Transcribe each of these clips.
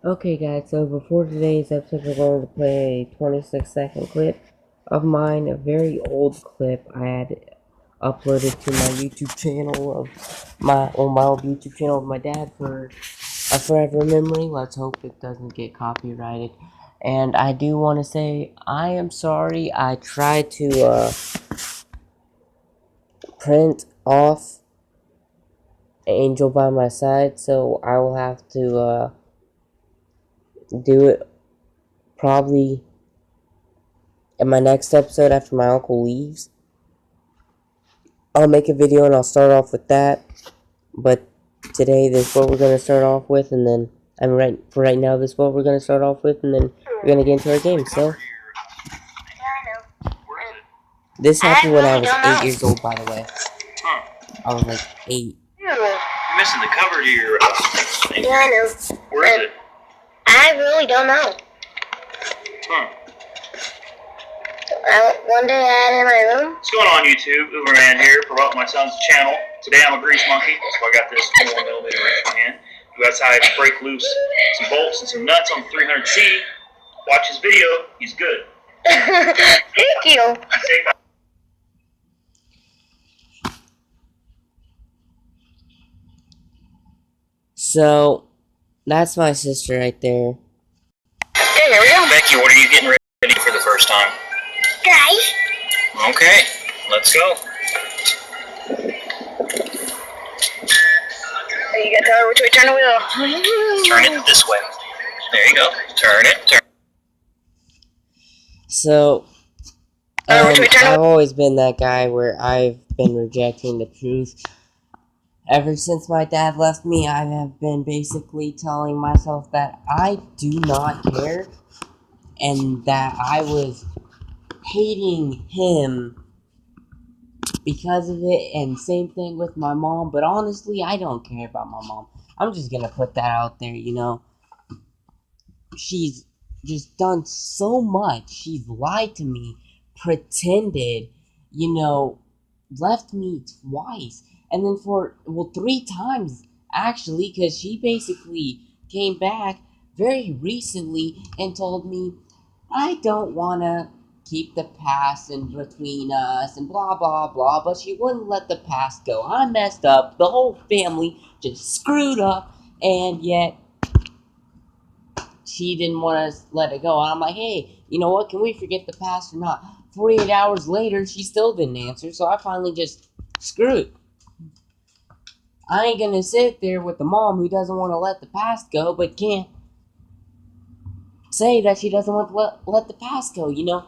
Okay guys, so before today's episode we're going to play a 26-second clip of mine, a very old clip I had uploaded to my YouTube channel of my old YouTube channel of my dad for a forever memory. Let's hope it doesn't get copyrighted. And I do want to say I am sorry. I tried to print off Angel by my side, so I will have to do it probably in my next episode after my uncle leaves. I'll make a video and I'll start off with that. But today, this is what we're going to start off with, and then, for right now, this is what we're going to start off with, and then we're going to get into our game, so. This happened when I was 8 years old, by the way. I was like 8. You're missing the cover to your thing. Yeah, I know. Where is it? I really don't know. One day I had it in my room. What's going on, YouTube? Uberman here, promoting my son's channel. Today I'm a grease monkey, so I got this 4mm wrench in my hand. We decided to break loose some bolts and some nuts on the 300C. Watch his video. He's good. Thank you. So, that's my sister right there. Okay, here we go. Becky, what are you getting ready for the first time? Guys. Okay, let's go. You gotta tell her which way to turn the wheel. Turn it this way. There you go. Turn it. So, which way to turn I've always been that guy where I've been rejecting the truth. Ever since my dad left me, I have been basically telling myself that I do not care, and that I was hating him because of it, and same thing with my mom, but honestly, I don't care about my mom. I'm just gonna put that out there, you know. She's just done so much. She's lied to me, pretended, you know, left me twice. And then 3 times, actually, because she basically came back very recently and told me, I don't want to keep the past in between us and blah, blah, blah, but she wouldn't let the past go. I messed up. The whole family just screwed up, and yet she didn't want to let it go. And I'm like, hey, you know what? Can we forget the past or not? 48 hours later, she still didn't answer, so I finally just, screw it. I ain't gonna sit there with the mom who doesn't want to let the past go, but can't say that she doesn't want to let the past go, you know?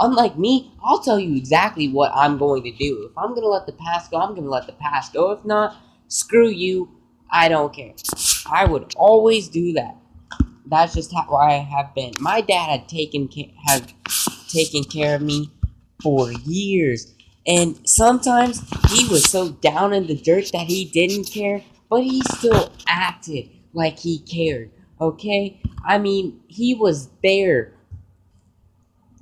Unlike me, I'll tell you exactly what I'm going to do. If I'm gonna let the past go, I'm gonna let the past go. If not, screw you, I don't care. I would always do that. That's just how I have been. My dad had taken care of me for years. And sometimes he was so down in the dirt that he didn't care, but he still acted like he cared, okay? I mean, he was there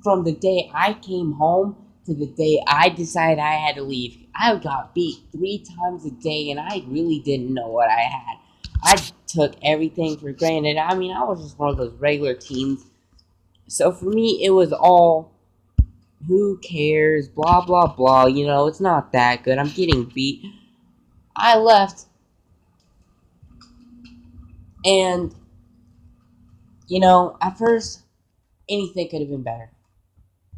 from the day I came home to the day I decided I had to leave. I got beat 3 times a day, and I really didn't know what I had. I took everything for granted. I mean, I was just one of those regular teens. So for me, it was all, who cares, blah, blah, blah, you know, it's not that good, I'm getting beat. I left, and, you know, at first, anything could have been better.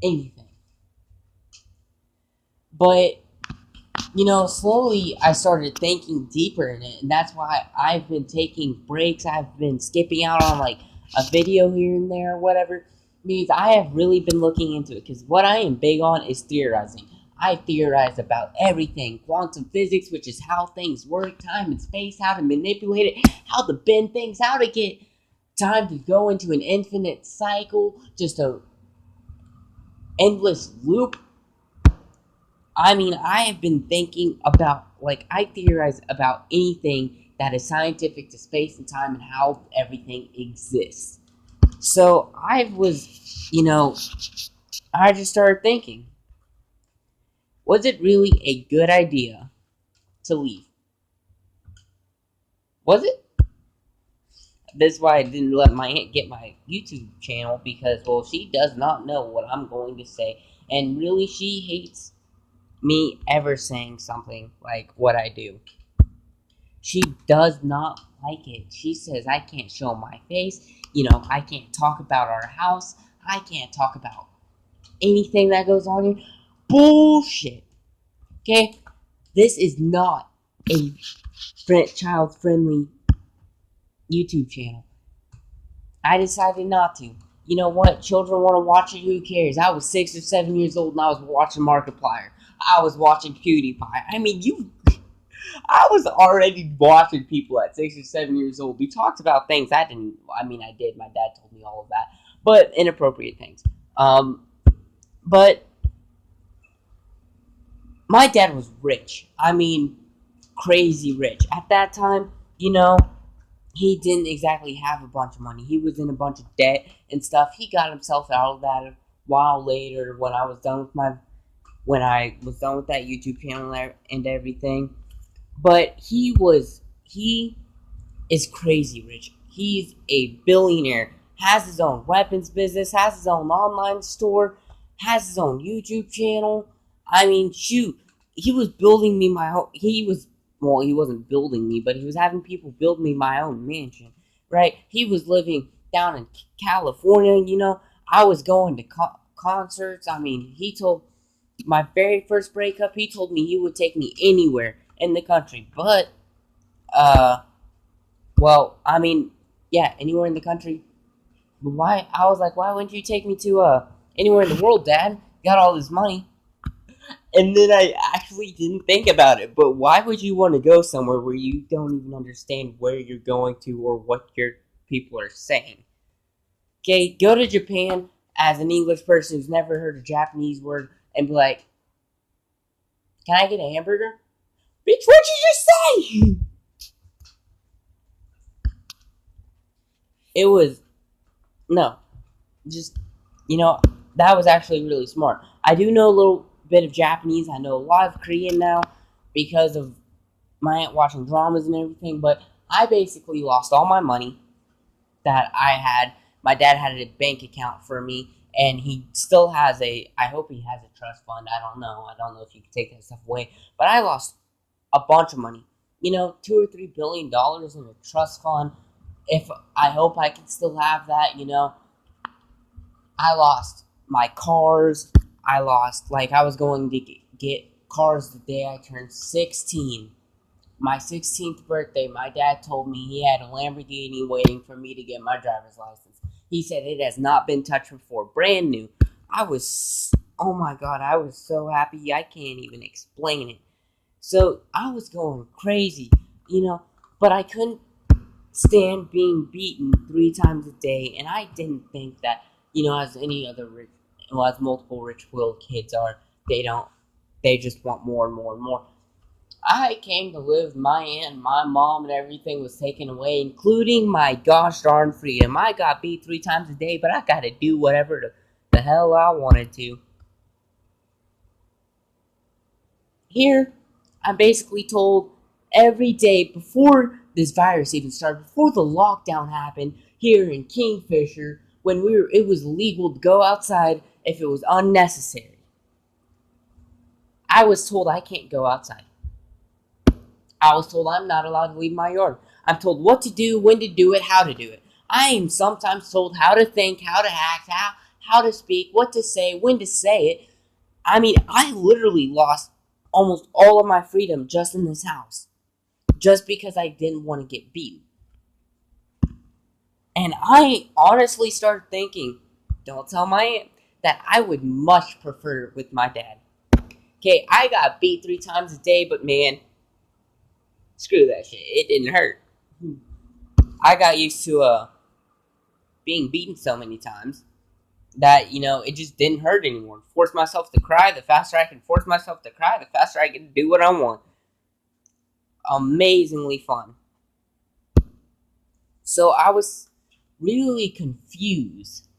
Anything. But, you know, slowly I started thinking deeper in it, and that's why I've been taking breaks. I've been skipping out on, like, a video here and there or whatever, because I have really been looking into it, because what I am big on is theorizing. I theorize about everything. Quantum physics, which is how things work, time and space, how to manipulate it, how to bend things, how to get time to go into an infinite cycle, just a endless loop. I mean, I have been thinking about, like, I theorize about anything that is scientific to space and time and how everything exists. So, I was, you know, I just started thinking, was it really a good idea to leave? Was it? That's why I didn't let my aunt get my YouTube channel because, well, she does not know what I'm going to say. And really, she hates me ever saying something like what I do. She does not like it. She says I can't show my face. I can't talk about our house. I can't talk about anything that goes on here. Bullshit. Okay? This is not a child-friendly YouTube channel. I decided not to. You know what? Children want to watch it. Who cares? I was 6 or 7 years old and I was watching Markiplier. I was watching PewDiePie. I mean, I was already watching people at 6 or 7 years old. We talked about things I didn't. I mean, I did. My dad told me all of that, but inappropriate things. But my dad was rich. I mean, crazy rich at that time. He didn't exactly have a bunch of money. He was in a bunch of debt and stuff. He got himself out of that a while later when I was done with that YouTube channel and everything. But he is crazy rich. He's a billionaire. Has his own weapons business. Has his own online store. Has his own YouTube channel. I mean, shoot. He was building me my home. Well, he wasn't building me, but he was having people build me my own mansion, right? He was living down in California, I was going to concerts. I mean, he told my very first breakup, he told me he would take me anywhere in the country. But, well, I mean, yeah, anywhere in the country. Why? I was like, why wouldn't you take me to, anywhere in the world, Dad? You got all this money. And then I actually didn't think about it. But why would you want to go somewhere where you don't even understand where you're going to or what your people are saying? Okay, go to Japan as an English person who's never heard a Japanese word and be like, can I get a hamburger? Bitch, what'd you just say? It was, no, just, that was actually really smart. I do know a little bit of Japanese. I know a lot of Korean now because of my aunt watching dramas and everything, but I basically lost all my money that I had. My dad had a bank account for me, and he still has I hope he has a trust fund. I don't know if you can take that stuff away, but I lost a bunch of money. $2 or $3 billion in a trust fund. I hope I can still have that, I lost my cars. I was going to get cars the day I turned 16. My 16th birthday, my dad told me he had a Lamborghini waiting for me to get my driver's license. He said it has not been touched before, brand new. Oh my God, I was so happy, I can't even explain it. So I was going crazy, but I couldn't stand being beaten 3 times a day, and I didn't think that, as any other as multiple rich willed kids are, they just want more and more and more. I came to live with my aunt and my mom, and everything was taken away, including my gosh darn freedom. I got beat 3 times a day, but I gotta do whatever the hell I wanted to. Here, I'm basically told every day before this virus even started, before the lockdown happened here in Kingfisher, when it was legal to go outside if it was unnecessary. I was told I can't go outside. I was told I'm not allowed to leave my yard. I'm told what to do, when to do it, how to do it. I am sometimes told how to think, how to act, how to speak, what to say, when to say it. I mean, I literally lost almost all of my freedom just in this house. Just because I didn't want to get beaten. And I honestly started thinking, don't tell my aunt, that I would much prefer it with my dad. Okay, I got beat 3 times a day, but man, screw that shit. It didn't hurt. I got used to being beaten so many times that, it just didn't hurt anymore. Force myself to cry. The faster I can force myself to cry, the faster I can do what I want. Amazingly fun. So I was really confused,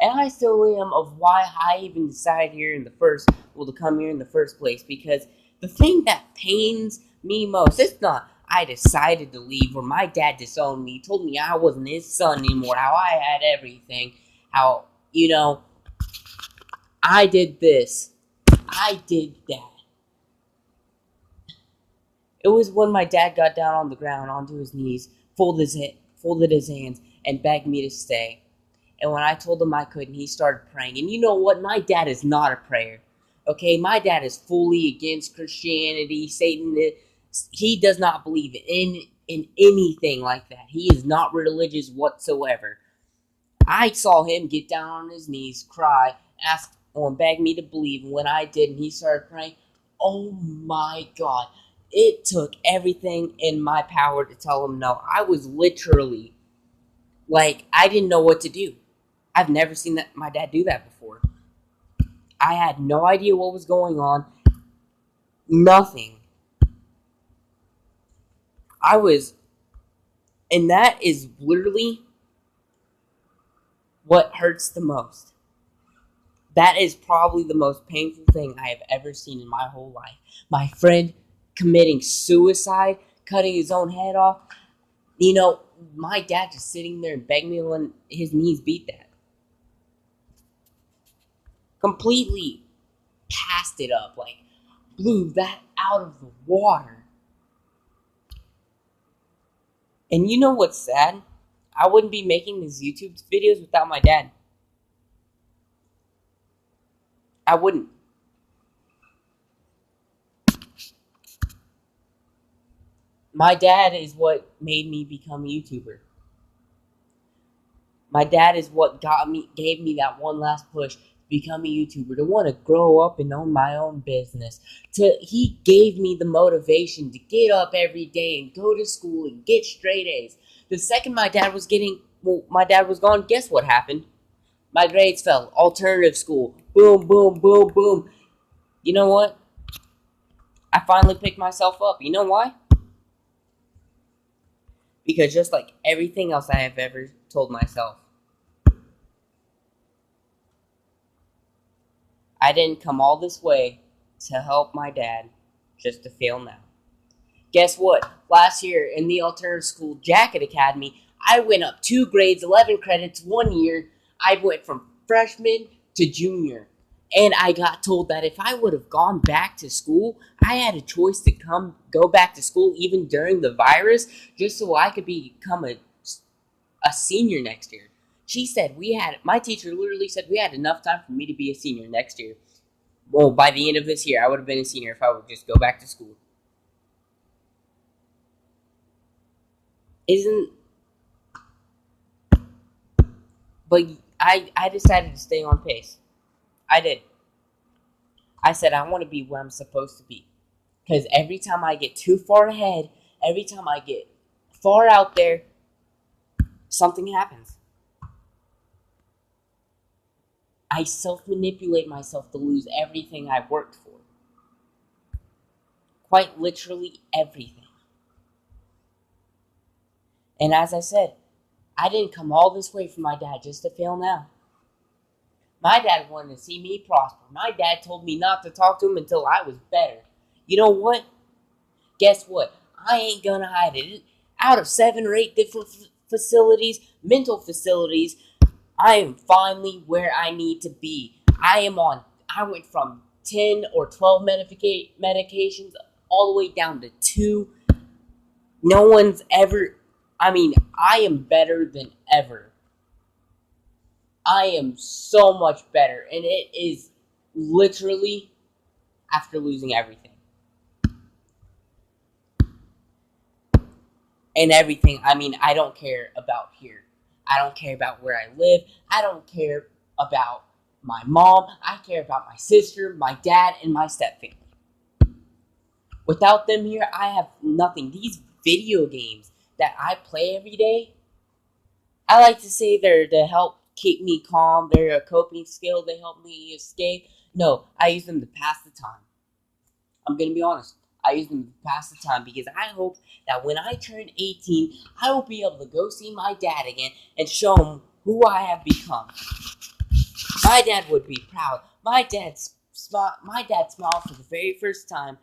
and I still am, of why I even decided to come here in the first place, because the thing that pains me most, it's not, I decided to leave, or my dad disowned me, told me I wasn't his son anymore, how I had everything, how, I did this, I did that. It was when my dad got down on the ground, onto his knees, folded his hands, and begged me to stay. And when I told him I couldn't, he started praying. And you know what? My dad is not a prayer. Okay? My dad is fully against Christianity, Satan. He does not believe in anything like that. He is not religious whatsoever. I saw him get down on his knees, cry, ask or beg me to believe. And when I did, and he started praying, oh my God. It took everything in my power to tell him no. I was literally, I didn't know what to do. I've never seen my dad do that before. I had no idea what was going on. Nothing. And that is literally what hurts the most. That is probably the most painful thing I have ever seen in my whole life. My friend committing suicide, cutting his own head off. My dad just sitting there and begging me to let his knees beat that. Completely passed it up, blew that out of the water. And you know what's sad? I wouldn't be making these YouTube videos without my dad. I wouldn't. My dad is what made me become a YouTuber. My dad is what gave me that one last push to become a YouTuber, to want to grow up and own my own business. He gave me the motivation to get up every day and go to school and get straight A's. The second my dad was gone, guess what happened? My grades fell. Alternative school. Boom, boom, boom, boom. You know what? I finally picked myself up. You know why? Because just like everything else I have ever told myself, I didn't come all this way to help my dad just to fail now. Guess what? Last year in the alternative school Jacket Academy, I went up 2 grades, 11 credits, 1 year. I went from freshman to junior. And I got told that if I would have gone back to school, I had a choice to go back to school even during the virus, just so I could become a senior next year. My teacher literally said we had enough time for me to be a senior next year. Well, by the end of this year, I would have been a senior if I would just go back to school. But I decided to stay on pace. I did. I said I want to be where I'm supposed to be. Because every time I get too far ahead, every time I get far out there, something happens. I self-manipulate myself to lose everything I've worked for. Quite literally everything. And as I said, I didn't come all this way for my dad just to fail now. My dad wanted to see me prosper. My dad told me not to talk to him until I was better. You know what? Guess what? I ain't gonna hide it. Out of 7 or 8 different mental facilities, I am finally where I need to be. I went from 10 or 12 medications all the way down to 2. I am better than ever. I am so much better, and it is literally after losing everything. And everything, I don't care about here. I don't care about where I live. I don't care about my mom. I care about my sister, my dad, and my stepfamily. Without them here, I have nothing. These video games that I play every day, I like to say they're to help keep me calm. They're a coping skill. They help me escape. No, I use them to pass the time. I'm going to be honest. I use them to pass the time because I hope that when I turn 18, I will be able to go see my dad again and show him who I have become. My dad would be proud. My dad smiled for the very first time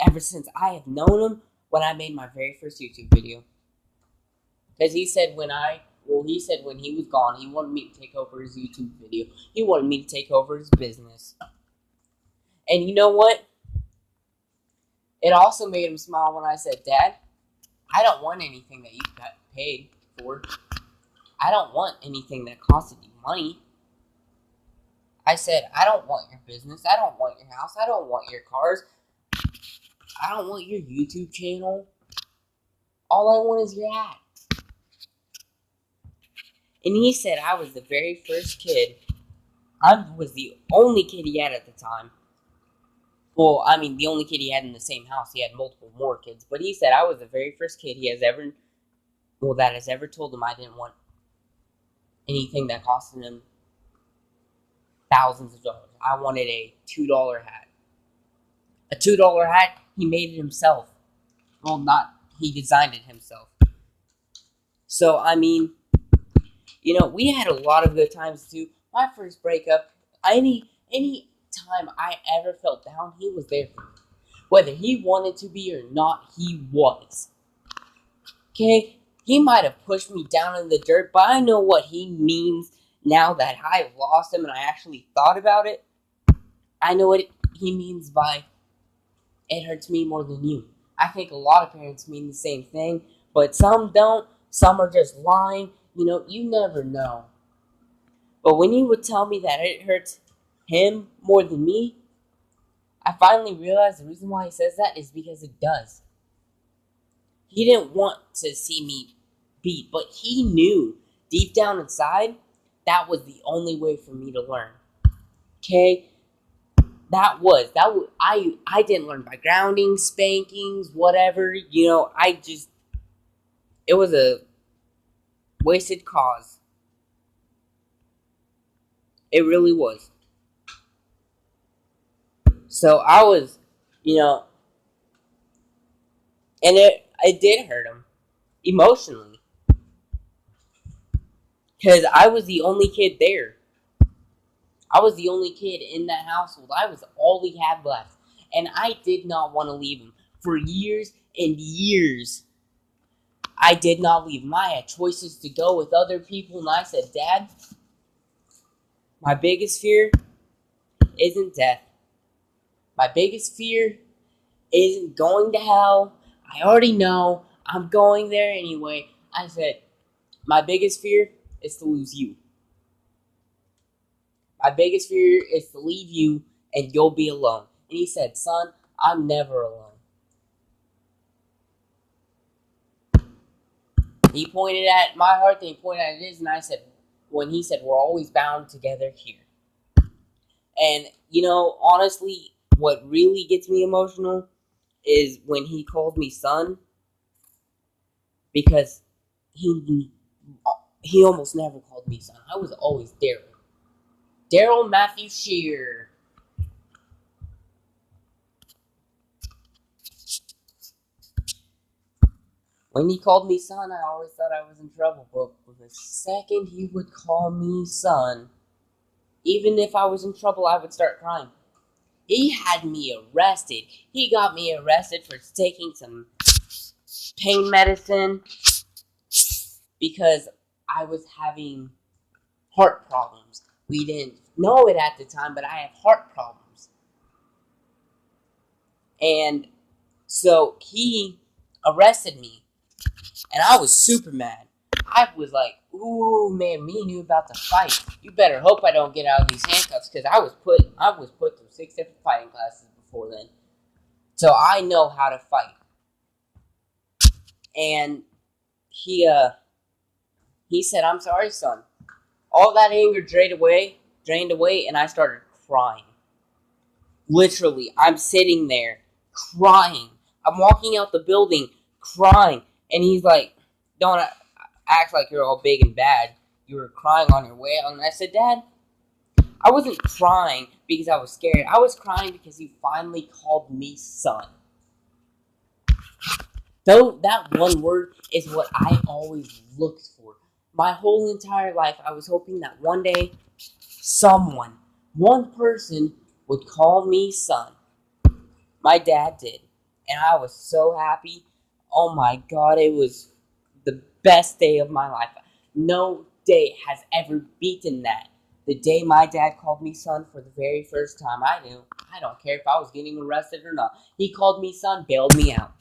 ever since I have known him. when I made my very first YouTube video. Because he said when he was gone, he wanted me to take over his YouTube video. He wanted me to take over his business. And you know what? It also made him smile when I said, Dad, I don't want anything that you got paid for. I don't want anything that costed you money. I said, I don't want your business. I don't want your house. I don't want your cars. I don't want your YouTube channel. All I want is your ad. And he said I was the very first kid. I was the only kid he had at the time. Well, I mean, the only kid he had in the same house. He had multiple more kids. But he said I was the very first kid that has ever told him I didn't want anything that costed him thousands of dollars. I wanted a $2 hat. A $2 hat, he made it himself. Well, he designed it himself. So, I mean, we had a lot of good times too. My first breakup, any time I ever felt down, he was there for me. Whether he wanted to be or not, he was. Okay? He might have pushed me down in the dirt, but I know what he means now that I've lost him and I actually thought about it. I know what he means by, it hurts me more than you. I think a lot of parents mean the same thing, but some don't. Some are just lying. You never know. But when he would tell me that it hurts him more than me, I finally realized the reason why he says that is because it does. He didn't want to see me beat, but he knew deep down inside that was the only way for me to learn. Okay? I didn't learn by grounding, spankings, whatever. It was a wasted cause. It really was. So I was, and it did hurt him emotionally. Because I was the only kid there. I was the only kid in that household. I was all he had left. And I did not want to leave him. For years and years, I did not leave him. I had choices to go with other people. And I said, Dad, my biggest fear isn't death. My biggest fear isn't going to hell. I already know. I'm going there anyway. I said, my biggest fear is to lose you. My biggest fear is to leave you and you'll be alone. And he said, son, I'm never alone. He pointed at my heart, then he pointed at his, and I said, when he said, we're always bound together here. And, honestly, what really gets me emotional is when he called me son, because he almost never called me son. I was always Daryl. Daryl Matthew Shear. When he called me son, I always thought I was in trouble. But the second he would call me son, even if I was in trouble, I would start crying. He had me arrested. He got me arrested for taking some pain medicine because I was having heart problems. We didn't know it at the time, but I have heart problems. And so he arrested me. And I was super mad. I was like, ooh, man, me and you about to fight. You better hope I don't get out of these handcuffs, because I was put through 6 different fighting classes before then. So I know how to fight. And he said, I'm sorry, son. All that anger drained away, and I started crying. Literally, I'm sitting there crying. I'm walking out the building crying. And he's like, don't act like you're all big and bad. You were crying on your way out. And I said, Dad, I wasn't crying because I was scared. I was crying because you finally called me son. Though that one word is what I always looked for. My whole entire life, I was hoping that one day, one person would call me son. My dad did. And I was so happy. Oh my god, it was the best day of my life. No day has ever beaten that. The day my dad called me son for the very first time, I knew. I don't care if I was getting arrested or not. He called me son, bailed me out.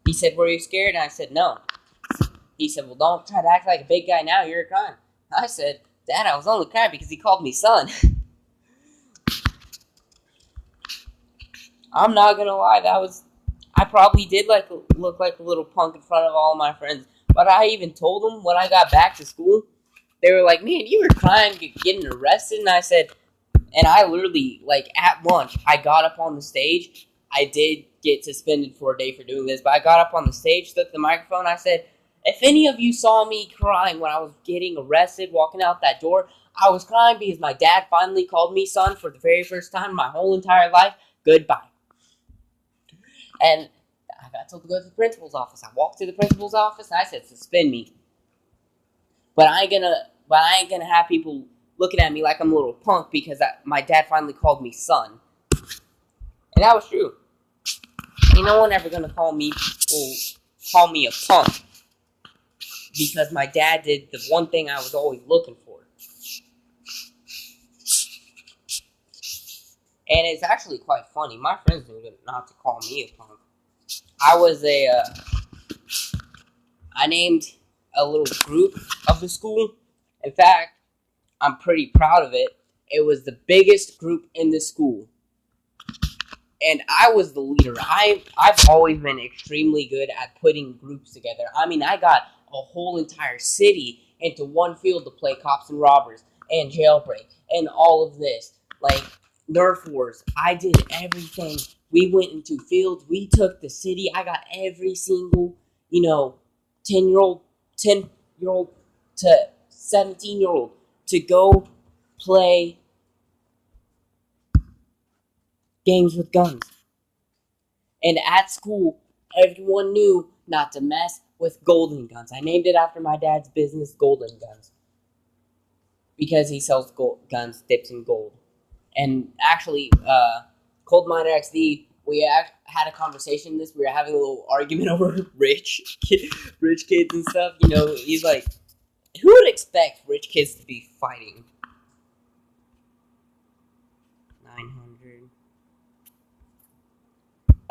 He said, were you scared? And I said, no. He said, well, don't try to act like a big guy now. You're crying. I said, Dad, I was only crying because he called me son. I'm not gonna lie, I probably did look like a little punk in front of all my friends. But I even told them when I got back to school, they were like, man, you were crying, getting arrested. And I said, and I literally, like, at lunch, I got up on the stage. I did get suspended for a day for doing this, but I got up on the stage, took the microphone, I said, if any of you saw me crying when I was getting arrested, walking out that door, I was crying because my dad finally called me son for the very first time in my whole entire life. Goodbye. And I got told to go to the principal's office. I walked to the principal's office and I said, suspend me. But I ain't gonna have people looking at me like I'm a little punk because my dad finally called me son. And that was true. Ain't no one ever gonna call me a punk because my dad did the one thing I was always looking for. And it's actually quite funny. My friends knew not to call me a punk. I named a little group of the school. In fact, I'm pretty proud of it. It was the biggest group in the school. And I was the leader. I've always been extremely good at putting groups together. I mean, I got a whole entire city into one field to play cops and robbers and jailbreak and all of this. Like, Nerf Wars. I did everything. We went into fields. We took the city. I got every single, 10-year-old to 17-year-old to go play games with guns. And at school, everyone knew not to mess with golden guns. I named it after my dad's business, Golden Guns, because he sells guns dipped in gold. And actually, Cold Miner XD, we had a conversation. We were having a little argument over rich kids and stuff. He's like, who would expect rich kids to be fighting? 900.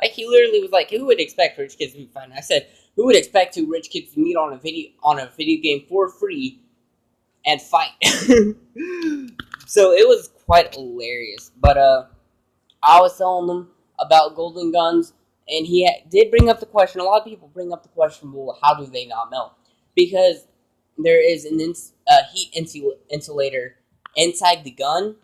Like, he literally was like, who would expect rich kids to be fighting? I said, who would expect two rich kids to meet on a video game for free and fight? So it was quite hilarious. But I was telling them about golden guns, and he did bring up the question. A lot of people bring up the question, well, how do they not melt? Because there is a heat insulator inside the gun.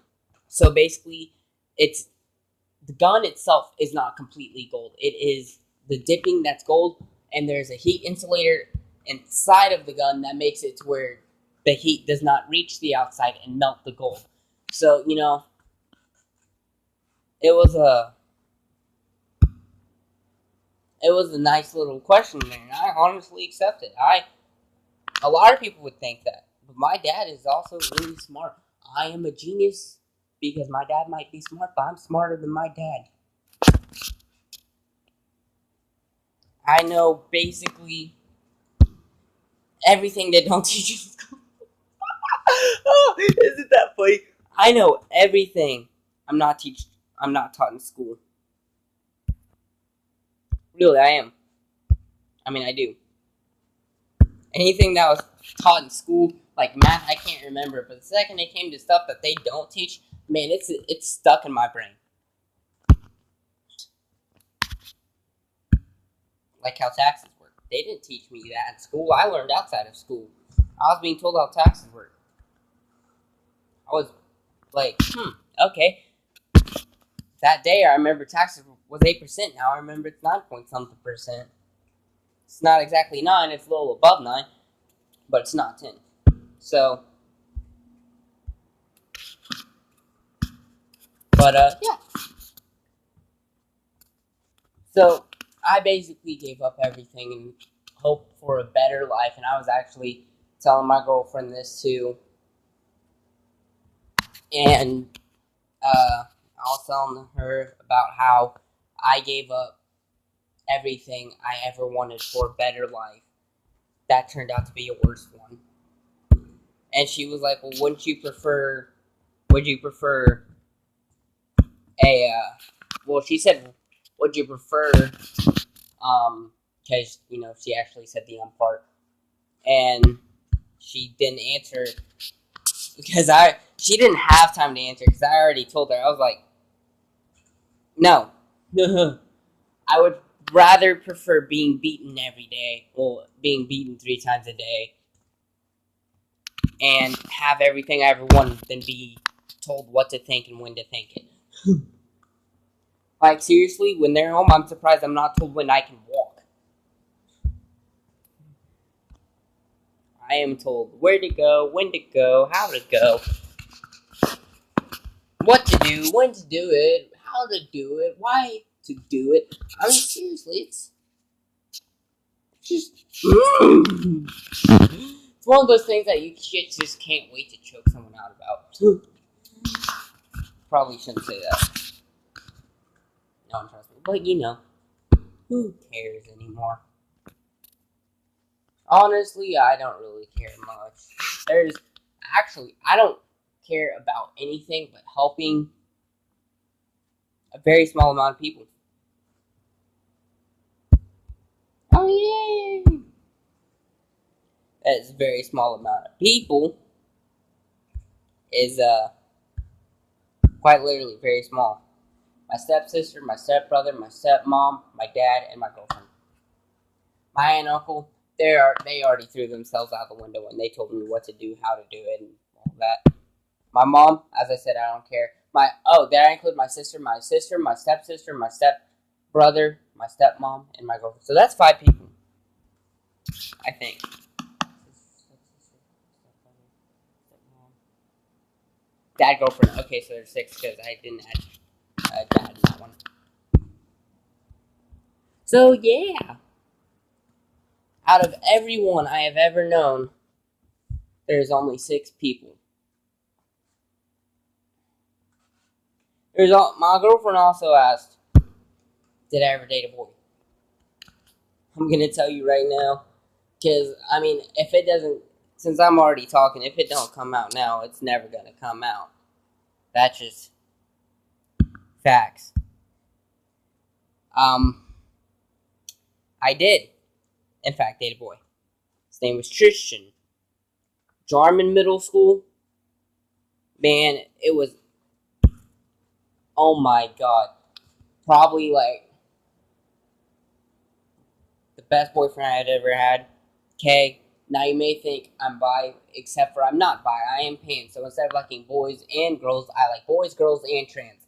So basically, the gun itself is not completely gold. It is the dipping that's gold, and there's a heat insulator inside of the gun that makes it to where the heat does not reach the outside and melt the gold. So, it was a nice little question there, and I honestly accept it. A lot of people would think that, but my dad is also really smart. I am a genius because my dad might be smart, but I'm smarter than my dad. I know basically everything they don't teach in school. Oh, isn't that funny? I know everything I'm not taught in school. Really, I am. I mean, I do. Anything that was taught in school, like math, I can't remember. But the second it came to stuff that they don't teach, man, it's stuck in my brain. Like how taxes work. They didn't teach me that in school. I learned outside of school. I was being told how taxes work. I was like, okay. That day, I remember taxes was 8%. Now I remember it's 9-point-something%. It's not exactly 9. It's a little above 9. But it's not 10. So, but, yeah. So, I basically gave up everything and hoped for a better life. And I was actually telling my girlfriend this too. And I was telling her about how I gave up everything I ever wanted for a better life. That turned out to be a worse one. And she was like, well, would you prefer she said, would you prefer, because, she actually said the part, and she didn't answer, because she didn't have time to answer, because I already told her. I was like, no. I would rather prefer being beaten every day, well, being beaten 3 times a day, and have everything I ever wanted than be told what to think and when to think it. Like, seriously, when they're home, I'm surprised I'm not told when I can walk. I am told where to go, when to go, how to go, what to do, when to do it, how to do it, why to do it. I mean, seriously, it's just... It's one of those things that you just can't wait to choke someone out about. Probably shouldn't say that. No one trusts me. But, who cares anymore? Honestly, I don't really care much. I don't care about anything but helping a very small amount of people. Oh, yay! That is a very small amount of people. Is, quite literally very small. My stepsister, my stepbrother, my stepmom, my dad, and my girlfriend. My aunt and uncle, they already threw themselves out the window when they told me what to do, how to do it, and all that. My mom, as I said, I don't care. Did I include my sister, my stepsister, my stepbrother, my stepmom, and my girlfriend? So that's 5 people, I think. Dad, girlfriend. Okay, so there's 6 because I didn't add dad in that one. So yeah, out of everyone I have ever known, there's only 6 people. My girlfriend also asked, did I ever date a boy? I'm gonna tell you right now, because I mean, if it doesn't, since I'm already talking, if it don't come out now, it's never gonna come out. That's just facts. I did, in fact, date a boy. His name was Tristan. Jarman Middle School. Man, it was, oh my god, probably like the best boyfriend I had ever had. Okay, now you may think I'm bi, except for I'm not bi. I am pan. So instead of liking boys and girls, I like boys, girls, and trans.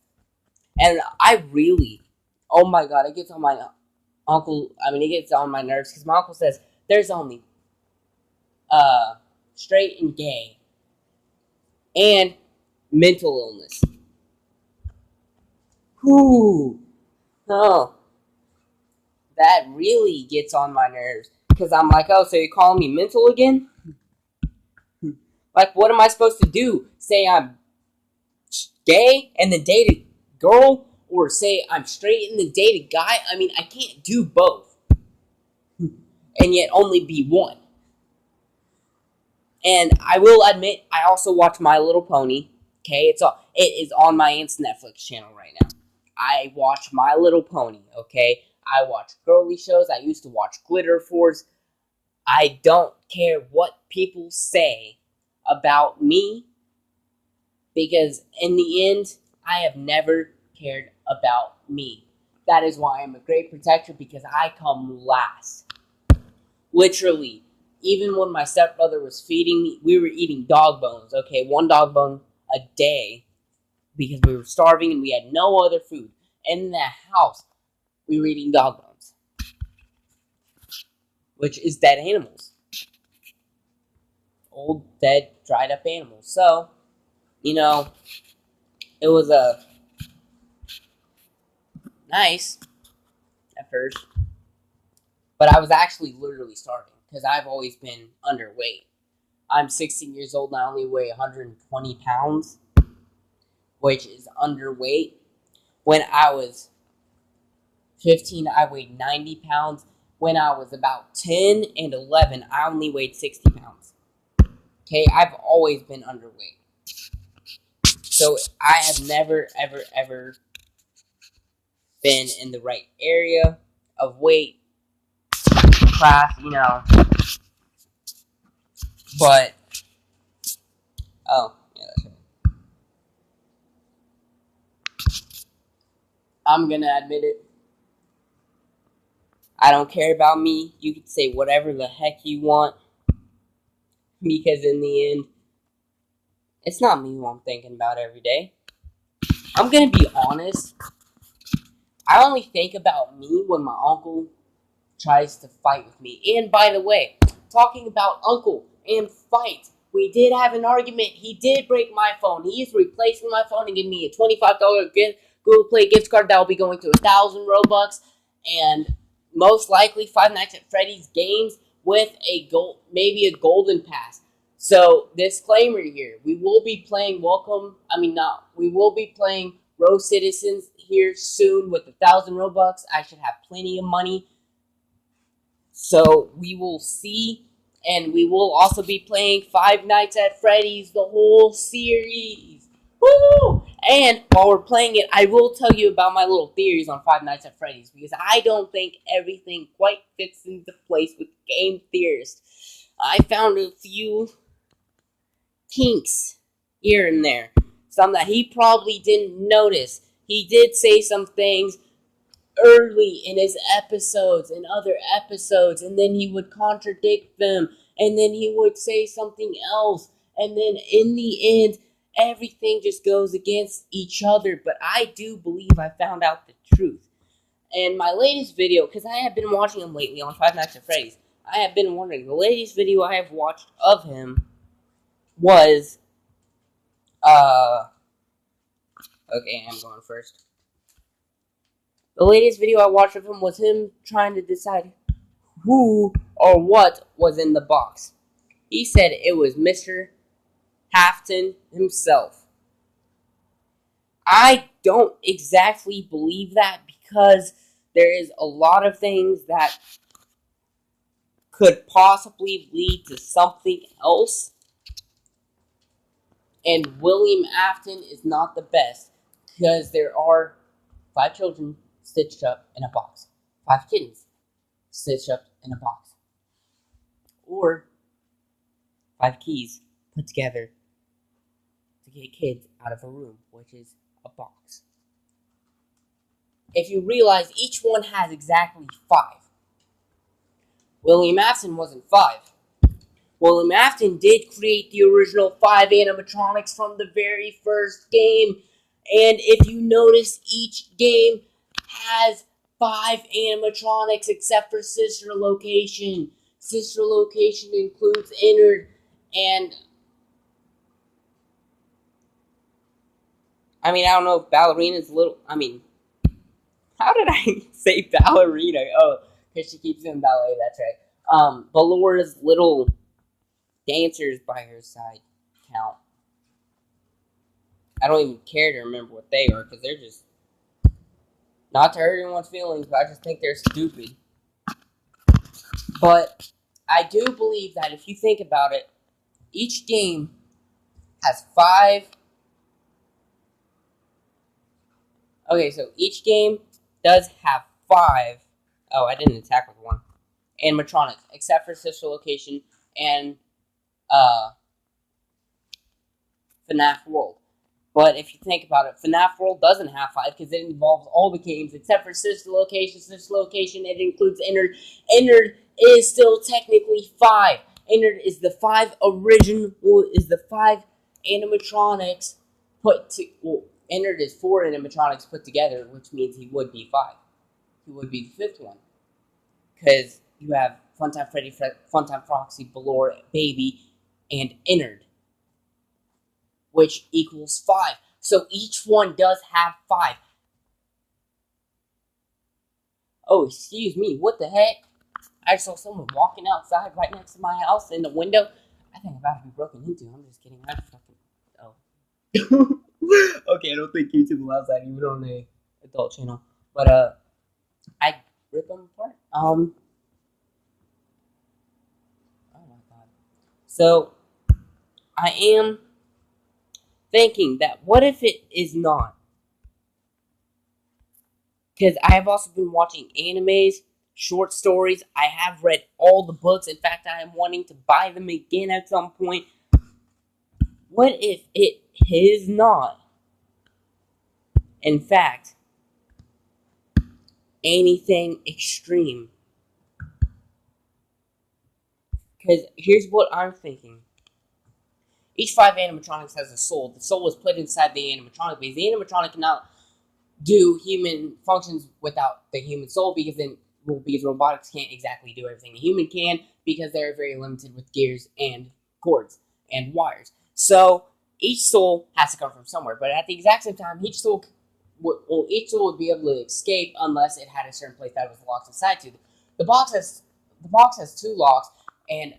And I really, oh my god, it gets on my it gets on my nerves because my uncle says there's only straight and gay and mental illness. Whew. Oh, that really gets on my nerves because I'm like, oh, so you're calling me mental again? Like, what am I supposed to do? Say I'm gay and then date a girl, or say I'm straight and then date a guy? I mean, I can't do both and yet only be one. And I will admit, I also watch My Little Pony. Okay, it is on my aunt's Netflix channel right now. I watch My Little Pony. Okay, I watch girly shows. I used to watch Glitter Force. I don't care what people say about me, because in the end, I have never cared about me. That is why I'm a great protector, because I come last. Literally, even when my stepbrother was feeding me, we were eating dog bones, okay? 1 dog bone a day, because we were starving and we had no other food. In the house, we were eating dog bones, which is dead animals. Old, dead, dried up animals. So, it was nice at first, but I was actually literally starving because I've always been underweight. I'm 16 years old and I only weigh 120 pounds, which is underweight. When I was 15, I weighed 90 pounds. When I was about 10 and 11, I only weighed 60 pounds. Okay, I've always been underweight. So I have never, ever, ever been in the right area of weight class, But, oh, yeah, that's right. I'm gonna admit it. I don't care about me. You can say whatever the heck you want. Because in the end, it's not me who I'm thinking about every day. I'm gonna be honest. I only think about me when my uncle tries to fight with me. And by the way, talking about uncle and fight, we did have an argument. He did break my phone. He is replacing my phone and giving me a $25 Google Play gift card that will be going to 1,000 Robux and most likely Five Nights at Freddy's games with maybe a golden pass. So, disclaimer here, we will be playing we will be playing Row Citizens here soon with 1,000 Robux. I should have plenty of money. So, we will see, and we will also be playing Five Nights at Freddy's, the whole series. Woo! And while we're playing it, I will tell you about my little theories on Five Nights at Freddy's, because I don't think everything quite fits into place with game theorists. I found a few kinks here and there. Some that he probably didn't notice. He did say some things early in his episodes and other episodes, and then he would contradict them, and then he would say something else, and then in the end, everything just goes against each other. But I do believe I found out the truth. And my latest video, because I have been watching him lately on Five Nights at Freddy's, I have been wondering, the latest video I have watched of him was, okay, I'm going first. The latest video I watched of him was him trying to decide who or what was in the box. He said it was Mr. Halfton himself. I don't exactly believe that, because there is a lot of things that could possibly lead to something else. And William Afton is not the best, because there are 5 children stitched up in a box. 5 kittens stitched up in a box. Or 5 keys put together to get kids out of a room, which is a box. If you realize each one has exactly 5. William Afton wasn't 5. William Afton did create the original 5 animatronics from the very first game. And if you notice, each game has 5 animatronics except for Sister Location. Sister Location includes Innard and... I don't know if Ballerina's little... how did I say Ballerina? Oh, because she keeps doing ballet, that's right. But Laura's little dancers by her side count. I don't even care to remember what they are, because they're just... not to hurt anyone's feelings, but I just think they're stupid. But I do believe that if you think about it, each game has 5... Okay, so each game does have 5... Oh, I didn't attack with 1. Animatronics, except for Sister Location and FNAF World. But if you think about it, FNAF World doesn't have 5, because it involves all the games except for Sister Location. Sister Location, it includes Innard. Innard is still technically 5. Innard is the 5 animatronics put to... Well, Innard is 4 animatronics put together, which means he would be 5. He would be the 5th one. Because you have Funtime Freddy, Funtime Foxy, Ballora, Baby, and Innard, which equals 5. So each one does have 5. Oh, excuse me, what the heck? I saw someone walking outside right next to my house in the window. I think I'm about to be broken into. I'm just kidding. I'm fucking... Oh. Okay, I don't think YouTube allows that even on the adult channel. But, I rip them apart. Oh my god. So I am thinking that what if it is not? Because I have also been watching animes, short stories. I have read all the books. In fact, I am wanting to buy them again at some point. What if it is not, in fact, anything extreme? Because here's what I'm thinking. Each 5 animatronics has a soul. The soul is put inside the animatronic because the animatronic cannot do human functions without the human soul because robotics can't exactly do everything a human can because they're very limited with gears and cords and wires. So each soul has to come from somewhere, but at the exact same time, each soul would be able to escape unless it had a certain place that it was locked inside to. The box has 2 locks, and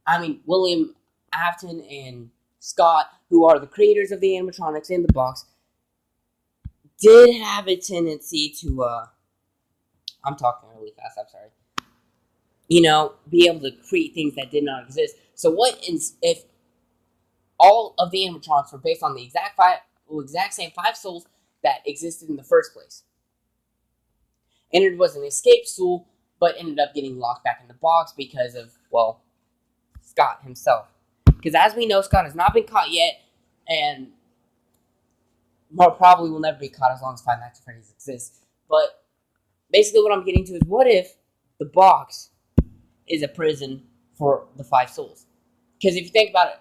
I mean William Afton and Scott, who are the creators of the animatronics in the box, did have a tendency to, I'm talking really fast, I'm sorry, be able to create things that did not exist. So what if all of the animatronics were based on the exact same 5 souls that existed in the first place? And it was an escape soul, but ended up getting locked back in the box because of, well, Scott himself. Because as we know, Scott has not been caught yet, and more probably will never be caught as long as Five Nights at Freddy's exists. But basically what I'm getting to is, what if the box is a prison for the 5 souls? Because if you think about it,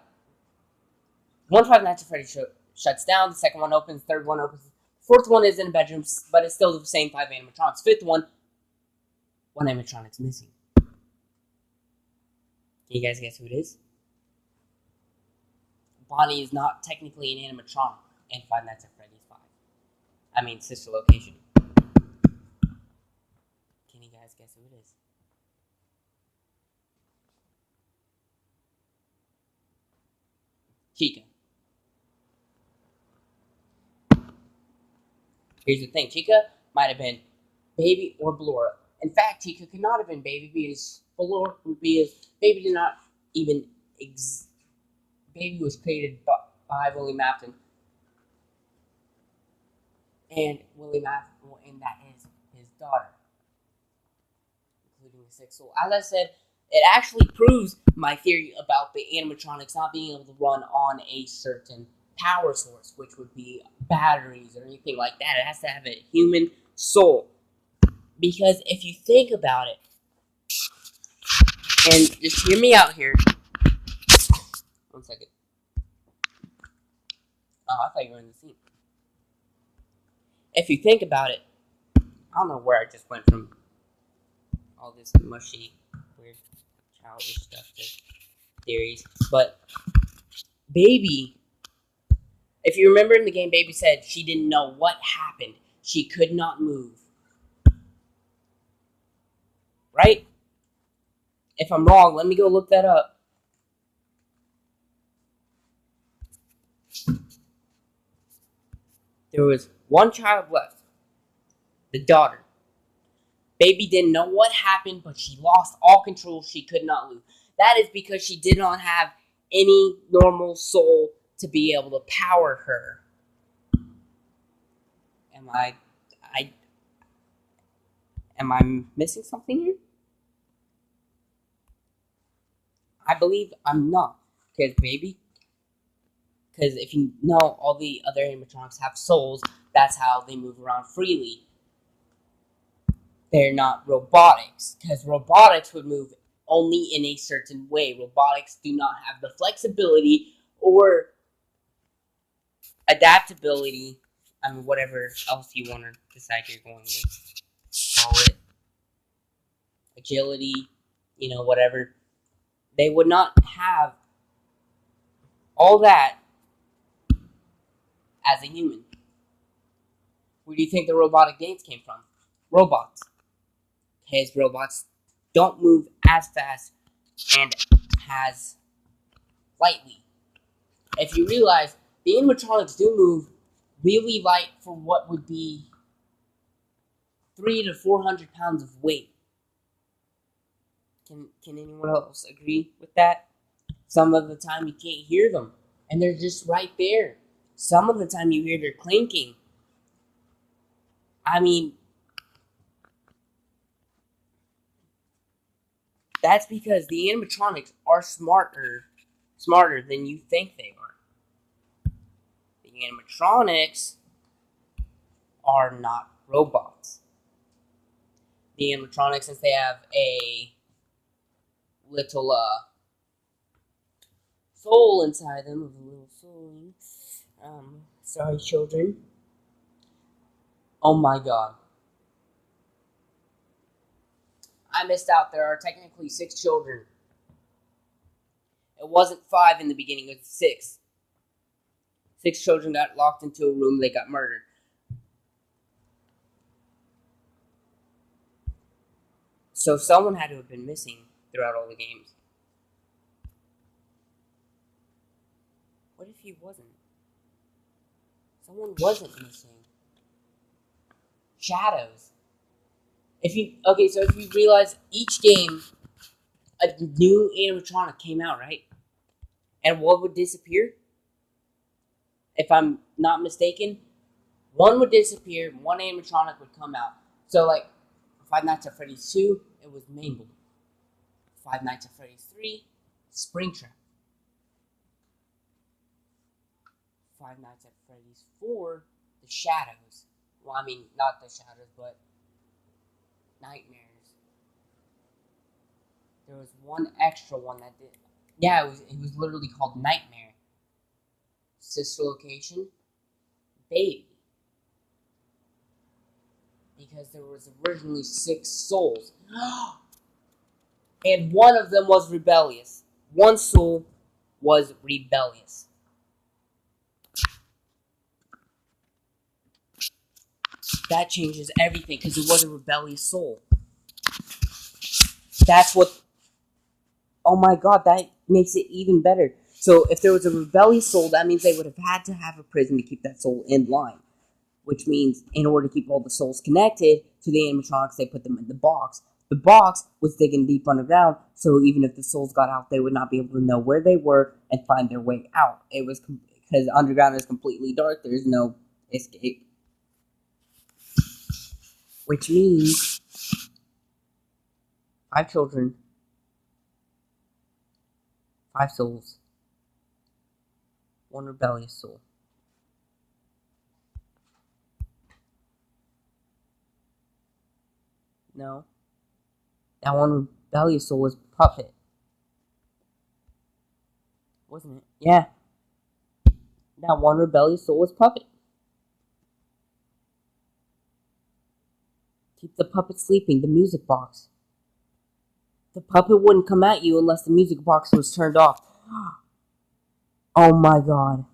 one Five Nights at Freddy's shuts down, the second one opens, third one opens, fourth one is in a bedroom, but it's still the same 5 animatronics. Fifth one animatronic's missing. Can you guys guess who it is? Bonnie is not technically an animatronic in Five Nights at Freddy's 5. I mean, sister location. Can you guys guess who it is? Chica. Here's the thing. Chica might have been Baby or Ballora. In fact, Chica could not have been Baby because Baby did not even Baby was created by William Afton. And William Afton, and that is his daughter, including the 6th soul. As I said, it actually proves my theory about the animatronics not being able to run on a certain power source, which would be batteries or anything like that. It has to have a human soul. Because if you think about it, and just hear me out here. 1 second. Oh, I thought you were in the scene. If you think about it, I don't know where I just went from all this mushy, weird, childish stuff to theories, but Baby, if you remember in the game, Baby said she didn't know what happened. She could not move. Right? If I'm wrong, let me go look that up. There was one child left. The daughter. Baby didn't know what happened, but she lost all control. She could not move. That is because she did not have any normal soul to be able to power her. Am I missing something here? I believe I'm not. Because if you know all the other animatronics have souls, that's how they move around freely. They're not robotics, because robotics would move only in a certain way. Robotics do not have the flexibility or adaptability, I mean, whatever else you want to decide you're going to call it. Agility, whatever. They would not have all that as a human. Where do you think the robotic gains came from? Robots. Because robots don't move as fast and as lightly. If you realize, the animatronics do move really light for what would be 300 to 400 pounds of weight. Can anyone else agree with that? Some of the time you can't hear them, and they're just right there. Some of the time you hear their clinking. I mean, that's because the animatronics are smarter than you think they are. The animatronics are not robots. The animatronics, since they have a little soul inside them, of a little soul. Sorry, children. Oh my god. I missed out. There are technically 6 children. It wasn't 5 in the beginning, it was 6. 6 children got locked into a room, they got murdered. So someone had to have been missing throughout all the games. What if he wasn't? Someone wasn't missing. Shadows. So if you realize each game, a new animatronic came out, right? And what would disappear? If I'm not mistaken, one would disappear, one animatronic would come out. So, like, Five Nights at Freddy's 2, it was Mabel. Five Nights at Freddy's 3, Springtrap. Five Nights at Freddy's 4, The Shadows. Well, I mean, not The Shadows, but Nightmares. There was one extra one that did. Yeah, it was literally called Nightmare. Sister location, Baby. Because there was originally 6 souls. And one of them was rebellious. One soul was rebellious. That changes everything because it was a rebellious soul. That's what... Oh my god, that makes it even better. So if there was a rebellious soul, that means they would have had to have a prison to keep that soul in line. Which means in order to keep all the souls connected to the animatronics, they put them in the box. The box was digging deep underground, so even if the souls got out, they would not be able to know where they were and find their way out. It was because underground is completely dark, there's no escape. Which means 5 children, 5 souls, 1 rebellious soul. No. That 1 rebellious soul was Puppet. Wasn't it? Yeah. That 1 rebellious soul was Puppet. Keep the puppet sleeping, the music box. The puppet wouldn't come at you unless the music box was turned off. Oh my god.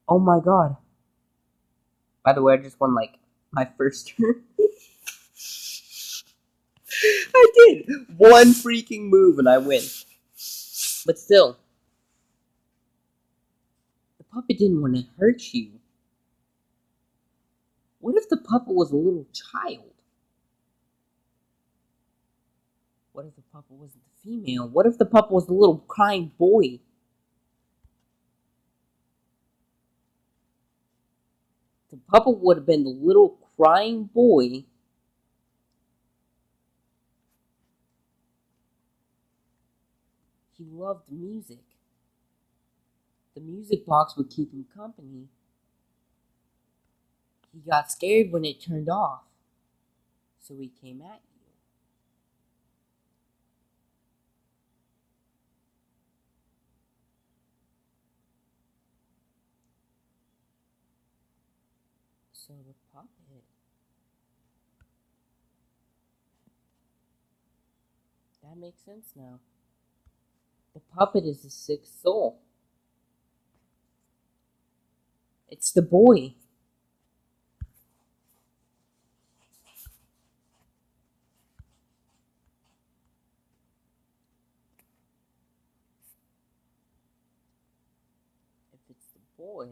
Oh my god. By the way, I just won, like, my first turn. I did! 1 freaking move and I win. But still. The puppet didn't want to hurt you. What if the puppet was a little child? What if the puppet wasn't the female? What if the puppet was a little crying boy? The puppet would have been the little crying boy. He loved music. The music box would keep him company. He got scared when it turned off. So he came at you. So the puppet... That makes sense now. The puppet is the 6th soul. It's the boy. If it's the boy...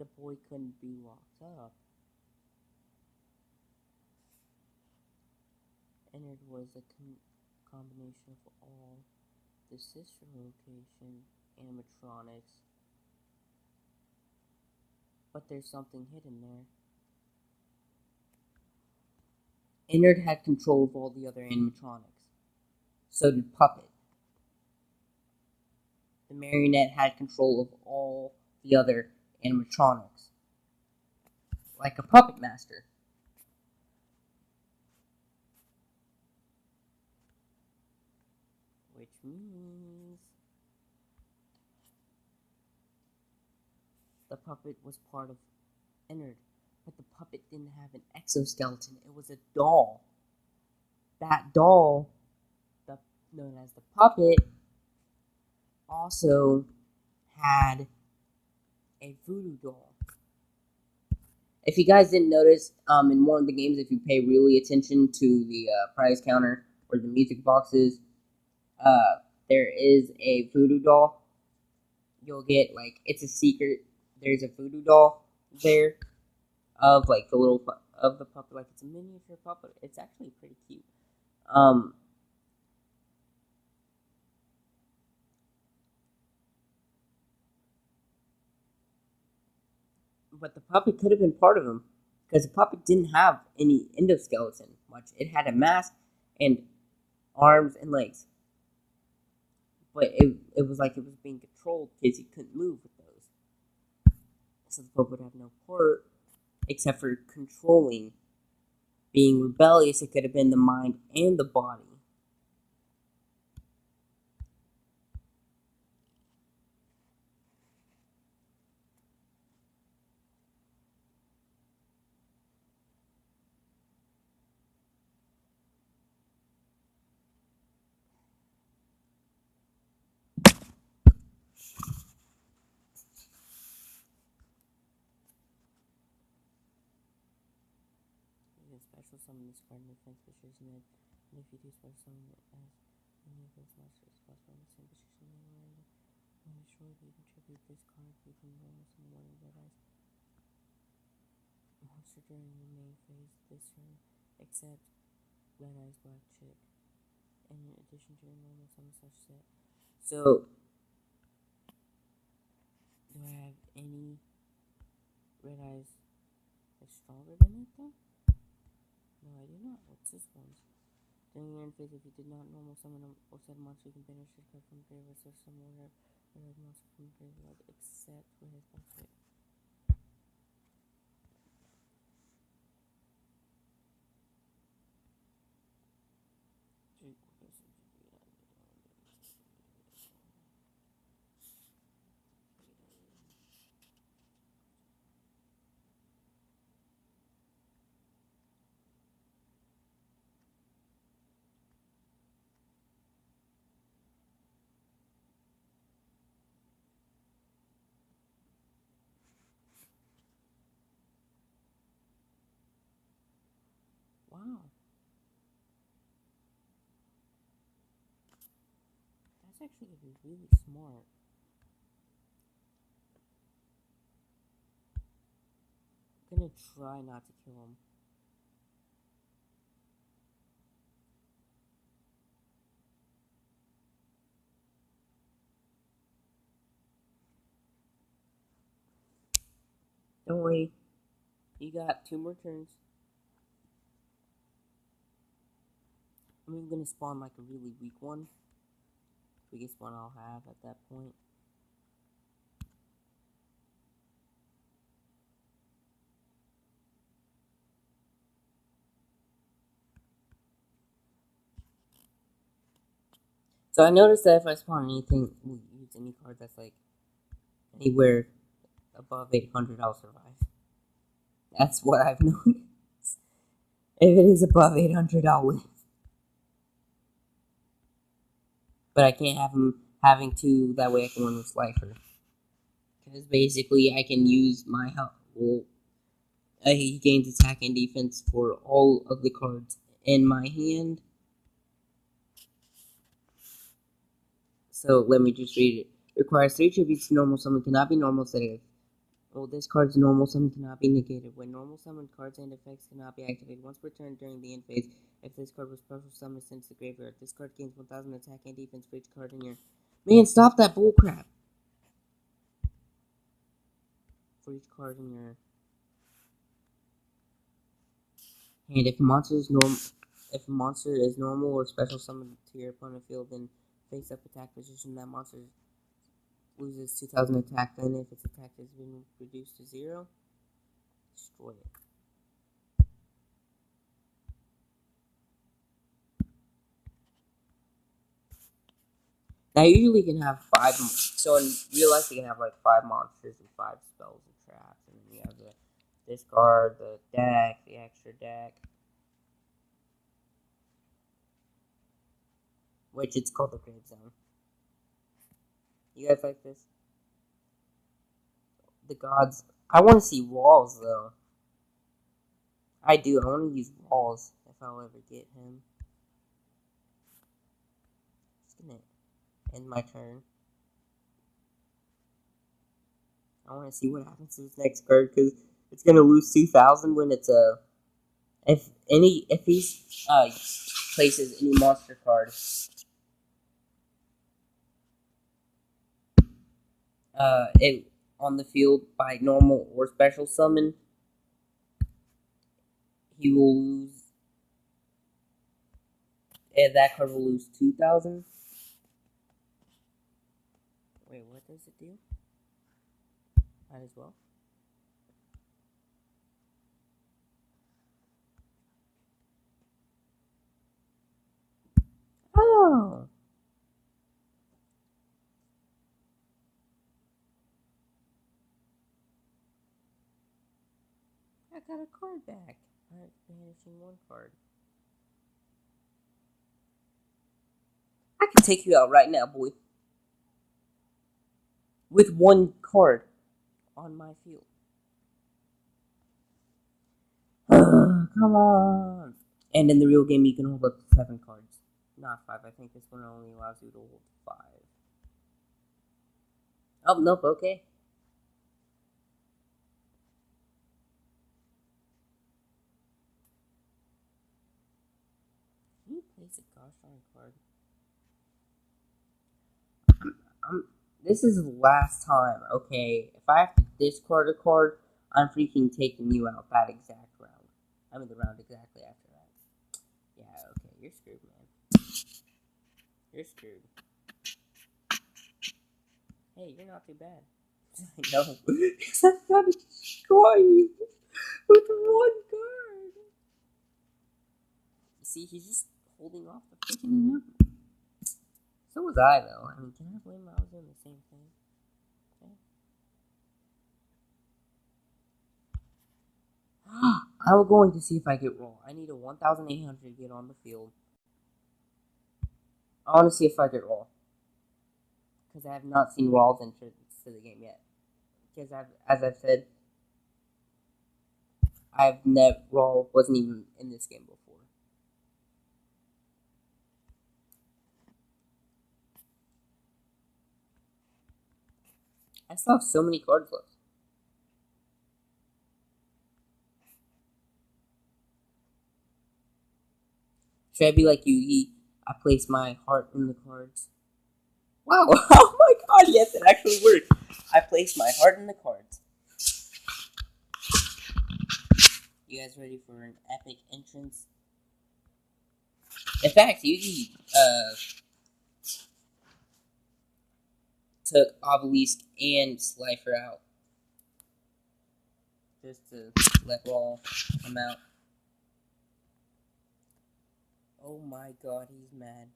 the boy couldn't be locked up. Ennard was a combination of all the sister location animatronics, but there's something hidden there. Ennard had control of all the other animatronics. So did Puppet. The marionette had control of all the other animatronics, like a puppet master. Which means the puppet was part of Ennard, but the puppet didn't have an exoskeleton. It was a doll. That doll, known as the puppet, also had a voodoo doll. If you guys didn't notice, in one of the games, if you pay really attention to the prize counter or the music boxes, there is a voodoo doll. You'll get, like, it's a secret. There's a voodoo doll there of, like, the little of the puppet. Like, it's a miniature puppet. It's actually pretty cute. But the puppet could have been part of him, because the puppet didn't have any endoskeleton much. It had a mask and arms and legs. But it was like it was being controlled because he couldn't move with those. So the puppet would have no part except for controlling. Being rebellious, it could have been the mind and the body. You can special summon this card in defense position, and if you do special summon it as any of those monsters possible in the same position they were in, when destroyed, you can tribute this card you can normal summon one of Red Eyes monster during the main phase this turn, except Red Eyes Black Chick, and in addition to your normal summon such set. So, do I have any Red Eyes that's stronger than it though? No, I do not. What's this one? During your end phase, if you did not normal summon or set a monster, you can banish this card from the grave or search summon whatever Red monster from the graveyard, except Red Eyes Black Chick. Wow. That's actually going to be really smart. I'm going to try not to kill him. Don't worry. You got 2 more turns. I'm even going to spawn like a really weak one. Biggest one I'll have at that point. So I noticed that if I spawn anything, use any card that's like anywhere above 800, I'll survive. That's what I've noticed. If it is above 800, I'll live. But I can't have him having 2, that way I can win with Slifer. Because basically I can use my health. Well, he gains attack and defense for all of the cards in my hand. So let me just read it. Requires 3 tributes to normal summon, cannot be normal set Well, this card's normal summon cannot be negated. When normal summon cards and effects cannot be activated once per turn during the end phase, if this card was special summoned since the graveyard, this card gains 1000 attack and defense for each card in your... Man, stop that bullcrap! For each card in your hand. If a monster is normal or special summoned to your opponent's field, then face up attack position, that monster loses 2000 attack. Then if its attack has been reduced to 0, destroy it. Now, you usually can have 5, so in real life you can have like 5 monsters and 5 spells and traps, and then you have the discard, the deck, the extra deck, which it's called the Grave Zone. You guys like this? The gods. I want to see walls though. I do. I want to use walls if I'll ever get him. Just gonna end my turn. I want to see what happens to this next card because it's gonna lose 2000 when it's a. If he places any monster card. It on the field by normal or special summon, he will lose. And that card will lose 2000. Wait, what does it do? Might as well. Oh. I got a card back. Alright, banishing 1 card. I can take you out right now, boy. With 1 card on my field. Come on. And in the real game, you can hold up to 7 cards. Not 5. I think this one only allows you to hold 5. Oh, nope, okay. Can you place a gosh darn card? This is the last time, okay? If I have to discard a card, I'm freaking taking you out that exact round. I mean, the round exactly after that. Yeah, okay, you're screwed, man. You're screwed. Hey, you're not too bad. I know. Because I'm gonna destroy you with 1 card. You see, he's just holding off the freaking number. So was I, though. I mean, can I blame I was doing the same thing? Okay. I'm going to see if I get roll. I need a 1,800 to get on the field. I want to see if I get roll. Because I have not seen Rawls entrance to the game yet. Because as I've said, Rawl wasn't even in this game before. I still have so many cards left. Should I be like YuGiOh? I place my heart in the cards. Wow! Oh my god! Yes, it actually worked. I placed my heart in the cards. You guys ready for an epic entrance? In fact, YuGiOh took Obelisk and Slifer out. Just to let Raw come out. Oh my god, he's mad.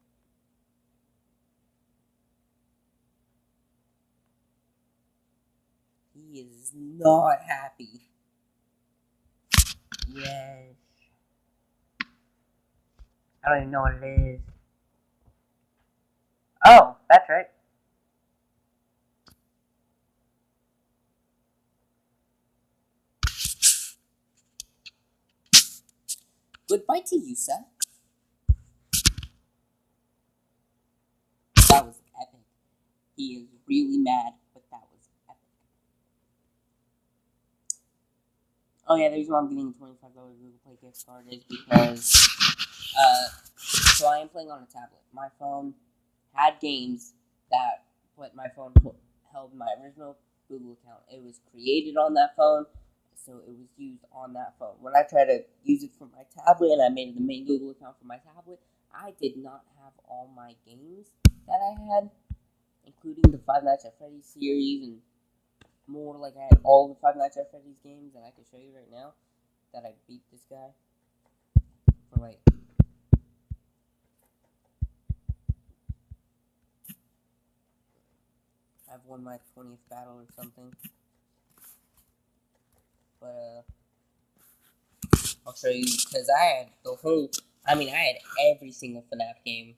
He is not happy. Yes. I don't even know what it is. Oh, that's right. Goodbye to you, sir. That was epic. He is really mad, but that was epic. Oh yeah, the reason why I'm getting a $25 Google Play gift card is because, so I am playing on a tablet. My phone had games that, but my phone held my original Google account. It was created on that phone, so it was used on that phone. When I tried to use it for my tablet and I made it the main Google account for my tablet, I did not have all my games that I had, including the Five Nights at Freddy's series and more. Like, I had all the Five Nights at Freddy's games, and I can show you right now that I beat this guy for like. I've won my 20th battle or something. But I'll show you, because I had I had every single FNAF game.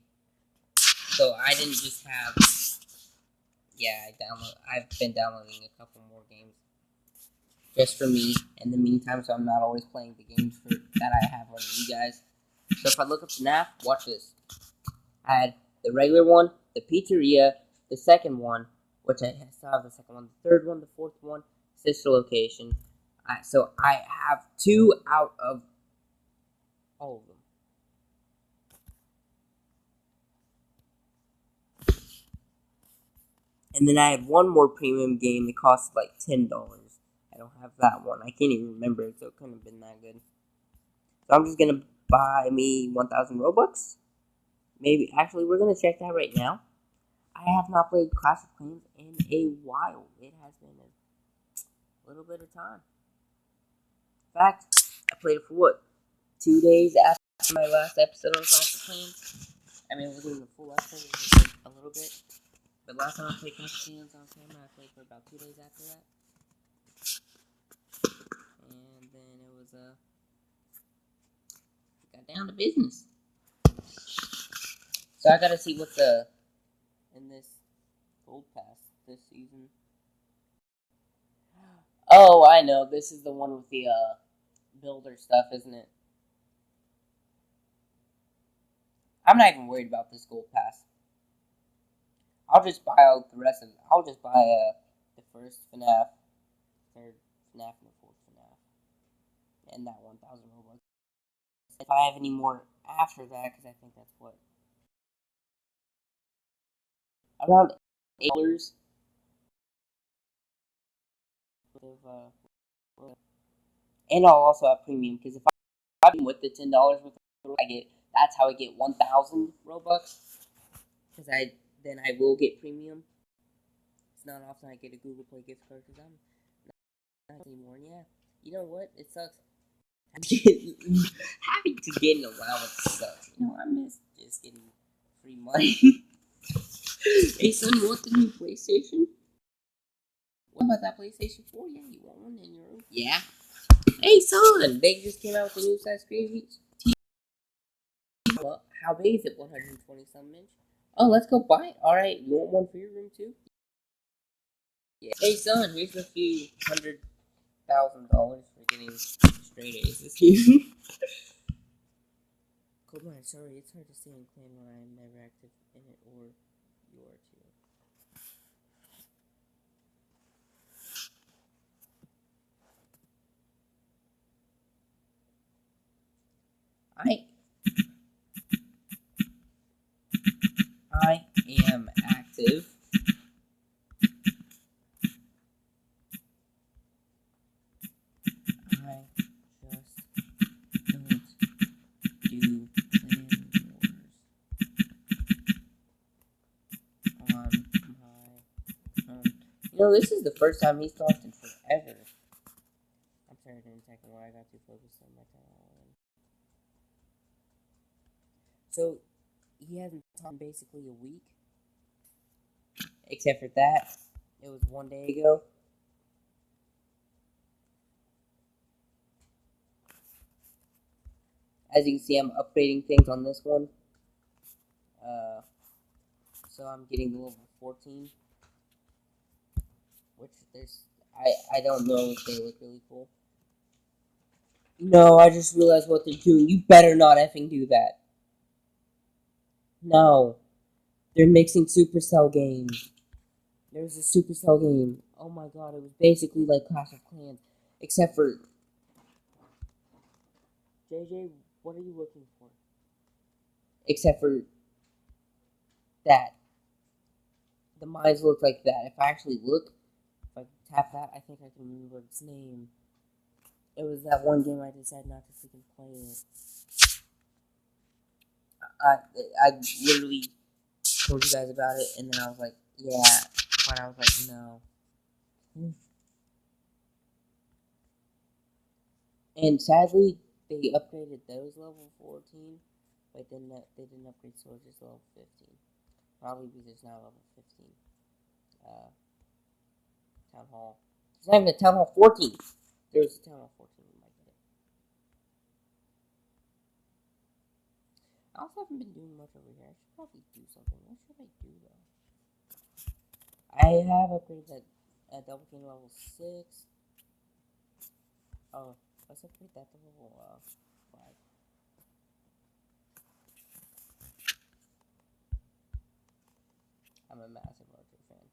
So I didn't just have, I've been downloading a couple more games just for me in the meantime, so I'm not always playing the games that I have on you guys. So if I look up FNAF, watch this. I had the regular one, the pizzeria, the second one, which I still have the second one, the third one, the fourth one, sister location. So I have 2 out of all of them. And then I had one more premium game that cost like $10. I don't have that one. I can't even remember it, so it couldn't have been that good. So I'm just gonna buy me 1,000 Robux. Maybe, actually, we're gonna check that right now. I have not played Clash of Clans in a while. It has been a little bit of time. In fact, I played it for what? 2 days after my last episode on Clash of Clans. I mean, it wasn't even a full episode, it was like a little bit. But last time I played Clash of Clans on camera, I played for about 2 days after that. And then it was, got down to business. So I gotta see what's, in this gold pass this season. Oh, I know. This is the one with the, builder stuff, isn't it? I'm not even worried about this gold pass. I'll just buy out the rest of it. I'll just buy, the first FNAF, third FNAF, and the fourth FNAF. And that 1,000 Robux. If I have any more after that, because I think that's what, around $8. And I'll also have premium, because if I'm with the $10 worth that's how I get 1,000 Robux. Because then I will get premium. It's not often I get a Google Play gift card, because I'm not anymore. Yeah, you know what? It sucks. Having to get an allowance sucks. You know, I miss just getting free money. Hey son, you want the new PlayStation? What about that PlayStation 4? Yeah, you want one in your room? Yeah. Hey son, they just came out with a new size TV. How big is it? 120 something inch? Oh, let's go buy it. Alright, you want one for your room too? Yeah. Hey son, here's a few $100,000 for getting straight A's this year. Cold man, sorry, it's hard to stay in clan when I am never active in it, or you are too. I am active. I just don't do clan wars on my own. You know, this is the first time he's talked in forever. I'm sorry, I didn't take a while. I got too focused on my time. So, he hasn't talked in basically a week. Except for that. It was 1 day ago. As you can see, I'm upgrading things on this one. So I'm getting the level 14. Which I don't know if they look really cool. No, I just realized what they're doing. You better not effing do that. No. They're mixing Supercell games. There's a Supercell game. Oh my god, it was basically like Clash of Clans. Except for JJ, what are you looking for? Except for that. The mines look like that. If I actually look, if I tap that, I think I can remember its name. It was that one game I decided not to freaking play it. I literally told you guys about it, and then I was like, yeah, but I was like, no. And sadly, they upgraded those level 14, but then they didn't upgrade soldiers level 15. Probably because it's now level 15. Town Hall. It's not even a Town Hall 14. There was a Town Hall 14 in my game. I also haven't been doing much over here. I should probably do something. What should I do, though? I have upgraded that Double King level 6. Oh, let's upgrade that to level 5. I'm a massive Archer fan.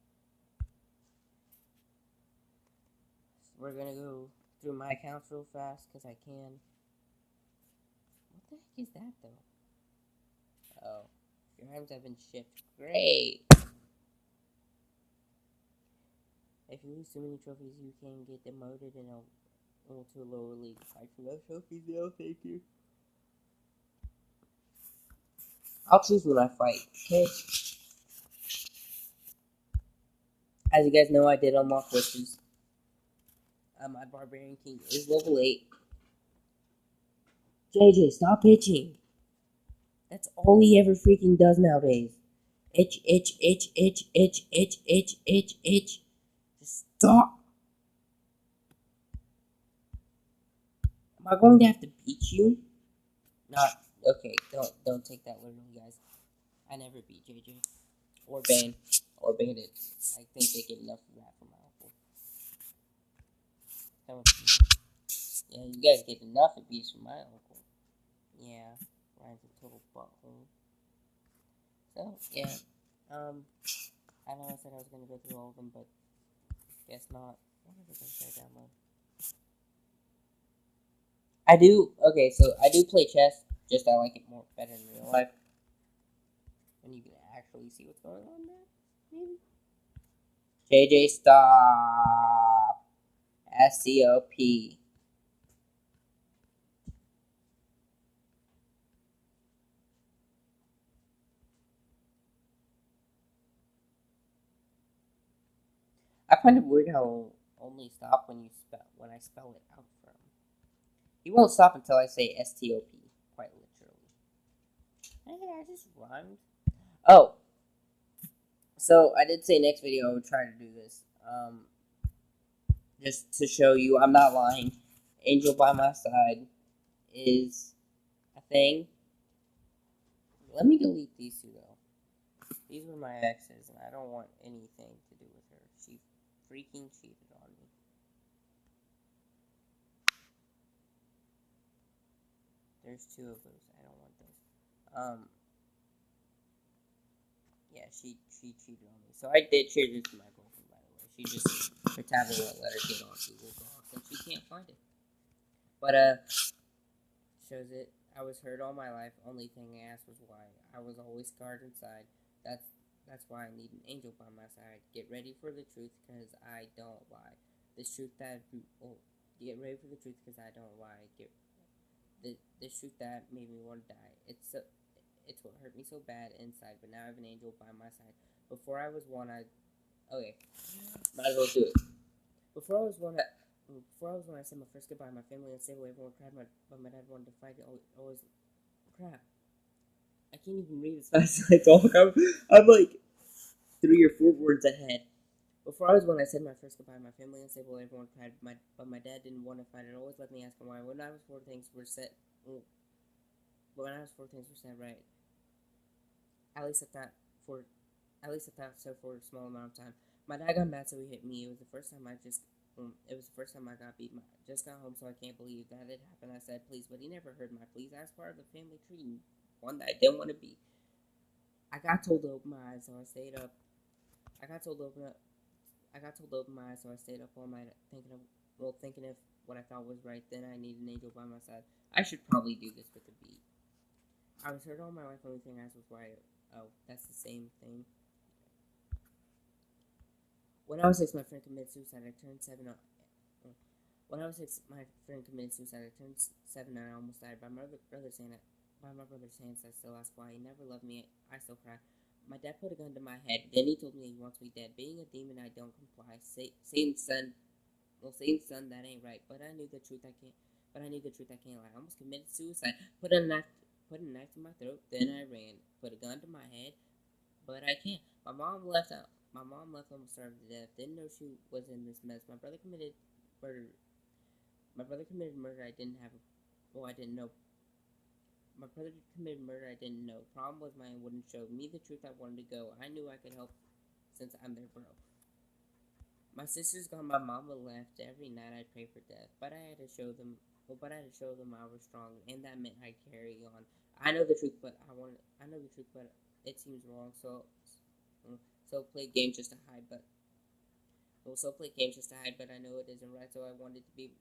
We're gonna go through my accounts real fast because I can. What the heck is that though? Oh, your items have been shipped. Great. If you lose too many trophies, you can get demoted and go to a lower league. Fight for those trophies, no, thank you. I'll choose when I fight. Okay. As you guys know, I did unlock wishes. My Barbarian King is level 8. JJ, stop itching. That's all he ever freaking does nowadays. Itch, itch, itch, itch, itch, itch, itch, itch, itch. Just stop. Am I going to have to beat you? Not okay. Don't take that literally, guys. I never beat JJ or Bane or Bandit. I think they get enough of that from my uncle. Yeah, you guys get enough abuse from my uncle. Yeah, Ryan's a total butthole. So yeah, I know I said I was gonna go through all of them, but guess not. What are they gonna say download? I do. Okay, so I do play chess. Just I like it more better in real life. When you can actually see what's going on there. Maybe. JJ, stop. SCOP. I find it weird how it'll only stop when I spell it out for him. He won't stop until I say STOP, quite literally. Hey, I just rhymed. Oh, so I did say next video I would try to do this. Just to show you, I'm not lying. Angel by my side is a thing. Let me delete these two though. These were my exes, and I don't want anything to do with her. She freaking cheated on me. There's two of those. I don't want those. Yeah, she cheated on me. So I did share this to my girlfriend, by the way. She just, her tablet won't let her get on Google Docs, and she can't find it. But, shows it. I was hurt all my life. Only thing I asked was why. I was always scarred inside. That's why I need an angel by my side. Get ready for the truth, cause I don't lie. This truth that get ready for the truth, cause I don't lie. This truth that made me want to die. It's what hurt me so bad inside. But now I have an angel by my side. Before I was one, okay, might as well do it. Before I was one, I said my first goodbye. My family unstable. Everyone cried. But my dad wanted to fight. Always crap. I can't even read as fast as I talk. I'm like 3 or 4 words ahead. Before I was one, I said my first goodbye. My family unstable. Everyone cried. But my dad didn't want to fight. It always let me ask him why. When I was 4, things were set. When I was 4, things were set right. At least I thought so for a small amount of time. My dad got mad, so he hit me. It was the first time I got beat. Just got home, so I can't believe that it happened. I said please, but he never heard my pleas. I was part of the family tree, one that I didn't want to be. I got told to open my eyes, so I stayed up. I got told to open my eyes, so I stayed up all night thinking what I thought was right. Then I need an angel by my side. I should probably do this with the beat. I was hurt all my life. Only thing I asked was why. Oh, that's the same thing. When I was 6, my friend committed suicide. I turned 7. When I was 6, my friend committed suicide. I turned 7 and I almost died. By my brother's hands, I still ask why. He never loved me. I still cry. My dad put a gun to my head. Then he told me he wants me dead. Being a demon, I don't comply. Satan's son. Well, Satan's son, that ain't right. But I knew the truth. I can't lie. I almost committed suicide. Put a knife to my throat. Then I ran. Put a gun to my head. But I can't. My mom left almost starved to death. Didn't know she was in this mess. My brother committed murder. I didn't know. My brother committed murder I didn't know. Problem was mine wouldn't show me the truth I wanted to go. I knew I could help since I'm their bro. My sister's gone, my mama left. Every night I pray for death. But I had to show them I was strong, and that meant I'd carry on. I know the truth, but it seems wrong, so play games just to hide, but I know it isn't right, so I wanted to be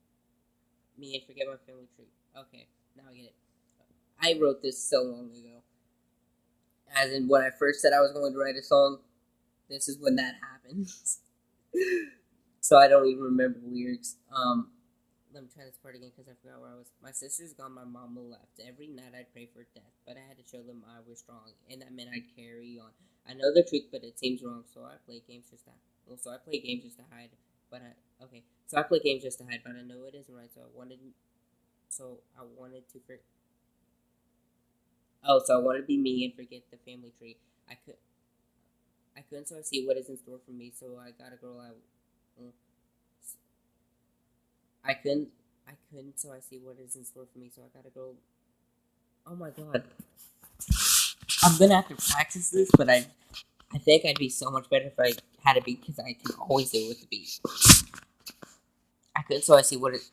me and forget my family tree. Okay, now I get it. I wrote this so long ago. As in, when I first said I was going to write a song, this is when that happened. So I don't even remember the lyrics. Let me try this part again because I forgot where I was. My sister's gone, my mama left. Every night I'd pray for death, but I had to show them I was strong, and that meant I'd carry on. I know the truth, but it seems wrong, so I play games just to hide. So I play games just to hide, but I know it isn't right. So I wanted to be me and forget the family tree. I couldn't, so I see what is in store for me. So I got a girl I couldn't, so I see what is in store for me. So I gotta go. Oh my god, I'm gonna have to practice this, but I think I'd be so much better if I had a beat because I can always do it with the beat. I couldn't, so I see what is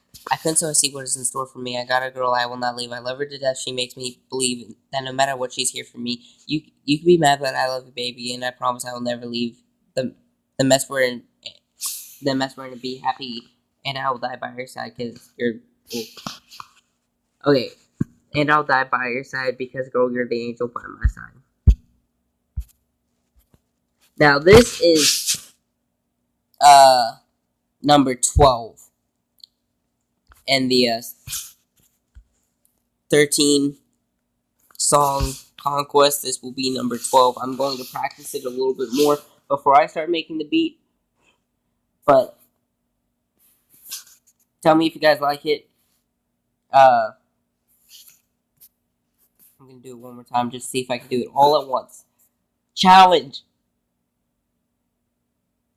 in store for me. I got a girl I will not leave. I love her to death. She makes me believe that no matter what, she's here for me. You can be mad, but I love you, baby, and I promise I will never leave. The mess we're in, to be happy, and I will die by your side because you're cool. Okay, and I'll die by your side because, girl, you're the angel by my side. Now this is number 12. And the 13 song conquest. This will be number 12. I'm going to practice it a little bit more before I start making the beat. But tell me if you guys like it. I'm going to do it one more time just to see if I can do it all at once. Challenge.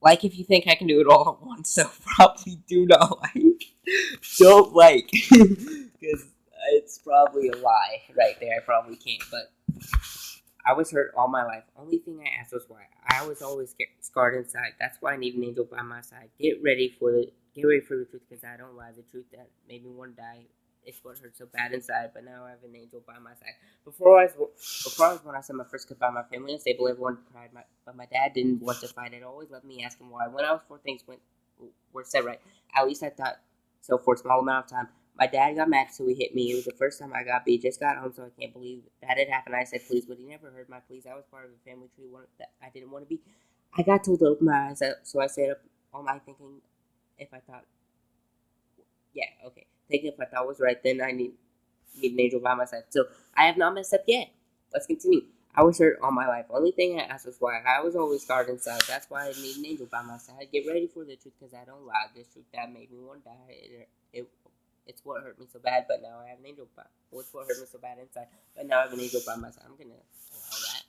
Like if you think I can do it all at once, so probably do not like. Don't like. Because it's probably a lie right there. I probably can't, but I was hurt all my life. Only thing I asked was why. I was always scarred inside. That's why I need an angel by my side. Get ready for the truth, because I don't lie. The truth that made me want to die. It's what hurt so bad inside, but now I have an angel by my side. Before I was when I said my first goodbye, my family unstable, everyone cried. But my dad didn't want to fight. It always let me ask him why. When I was 4, things were set right. At least I thought so for a small amount of time. My dad got mad, so he hit me. It was the first time I got beat. Just got home, so I can't believe that it happened. I said please, but he never heard my pleas. I was part of a family tree that I didn't want to be. I got told to open my eyes, so I stayed up all night thinking if I thought was right, then I need an angel by my side. So I have not messed up yet. Let's continue. I was hurt all my life. Only thing I asked was why. I was always scarred inside. That's why I need an angel by my side. Get ready for the truth, because I don't lie. This truth that made me want to die. It's what hurt me so bad, but now I have an angel by. Well, it's what hurt me so bad inside, but now I have an angel by my side. I'm gonna allow that.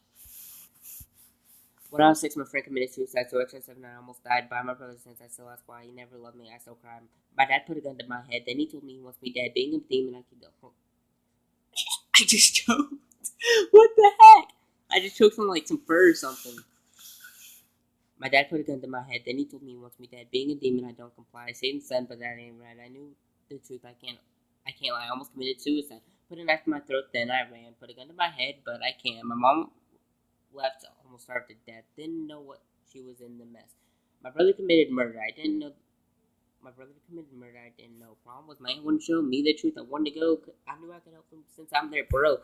When I was 6, my friend committed suicide, so I turned 7 and I almost died. By my brother's hands, I still ask why. He never loved me. I still cry. My dad put a gun to my head. Then he told me he wants me dead. Being a demon, I could go. I just choked. What the heck? I just choked on like some fur or something. My dad put a gun to my head. Then he told me he wants me dead. Being a demon, I don't comply. Satan's son, but that ain't right. I knew the truth. I can't lie. I almost committed suicide. Put a knife to my throat. Then I ran. Put a gun to my head, but I can't. My mom left, almost starved to death. Didn't know what she was in the mess. My brother committed murder. I didn't know. My brother committed murder, I didn't know. Problem was, my aunt wouldn't show me the truth. I wanted to go. I knew I could help him since I'm their bro.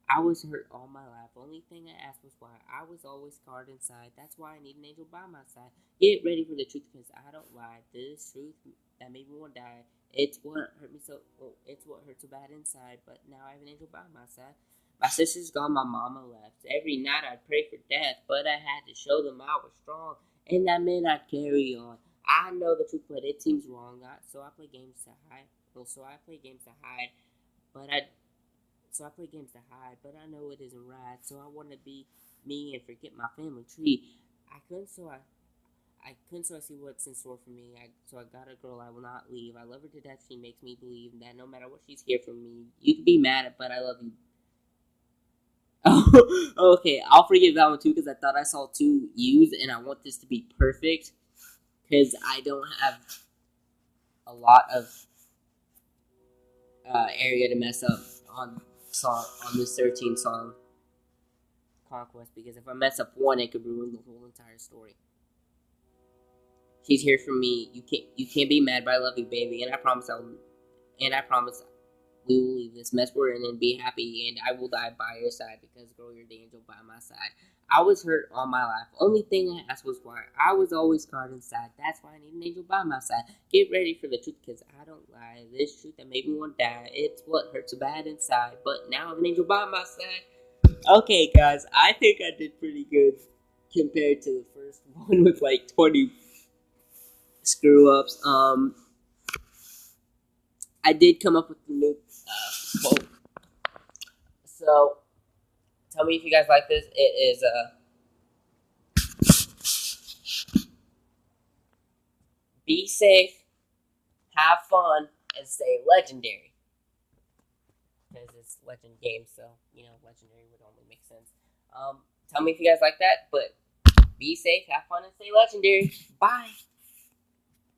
I was hurt all my life. Only thing I asked was why. I was always scarred inside. That's why I need an angel by my side. Get ready for the truth, because I don't lie. This truth that made me want to die. It's what hurt me so. Well, it's what hurt so bad inside. But now I have an angel by my side. My sister's gone. My mama left. Every night I'd pray for death, but I had to show them I was strong, and that meant I'd carry on. I know the truth, but it seems wrong. So I play games to hide. So I play games to hide, but I know it isn't right. So I want to be me and forget my family tree. I couldn't, so I see what's in store for me. So I got a girl I will not leave. I love her to death. She makes me believe that no matter what, she's here for me. You can be mad at, but I love you. Oh, okay. I'll forgive that one too, because I thought I saw 2 U's, and I want this to be perfect, because I don't have a lot of area to mess up on this 13 song conquest, because if I mess up one, it could ruin the whole entire story. She's here for me. You can't be mad, but I love you, baby, and I promise we will leave this mess we're in and be happy, and I will die by your side, because girl, you're the angel by my side. I was hurt all my life. Only thing I asked was why. I was always scarred inside. That's why I need an angel by my side. Get ready for the truth, because I don't lie. This truth that made me want to die. It's what hurts so bad inside. But now I have an angel by my side. Okay, guys. I think I did pretty good compared to the first one with like 20 screw-ups. I did come up with a new quote. So, tell me if you guys like this. It is, be safe, have fun, and stay legendary. Because it's legend game, so, legendary would only make sense. Tell me if you guys like that, but be safe, have fun, and stay legendary. Bye!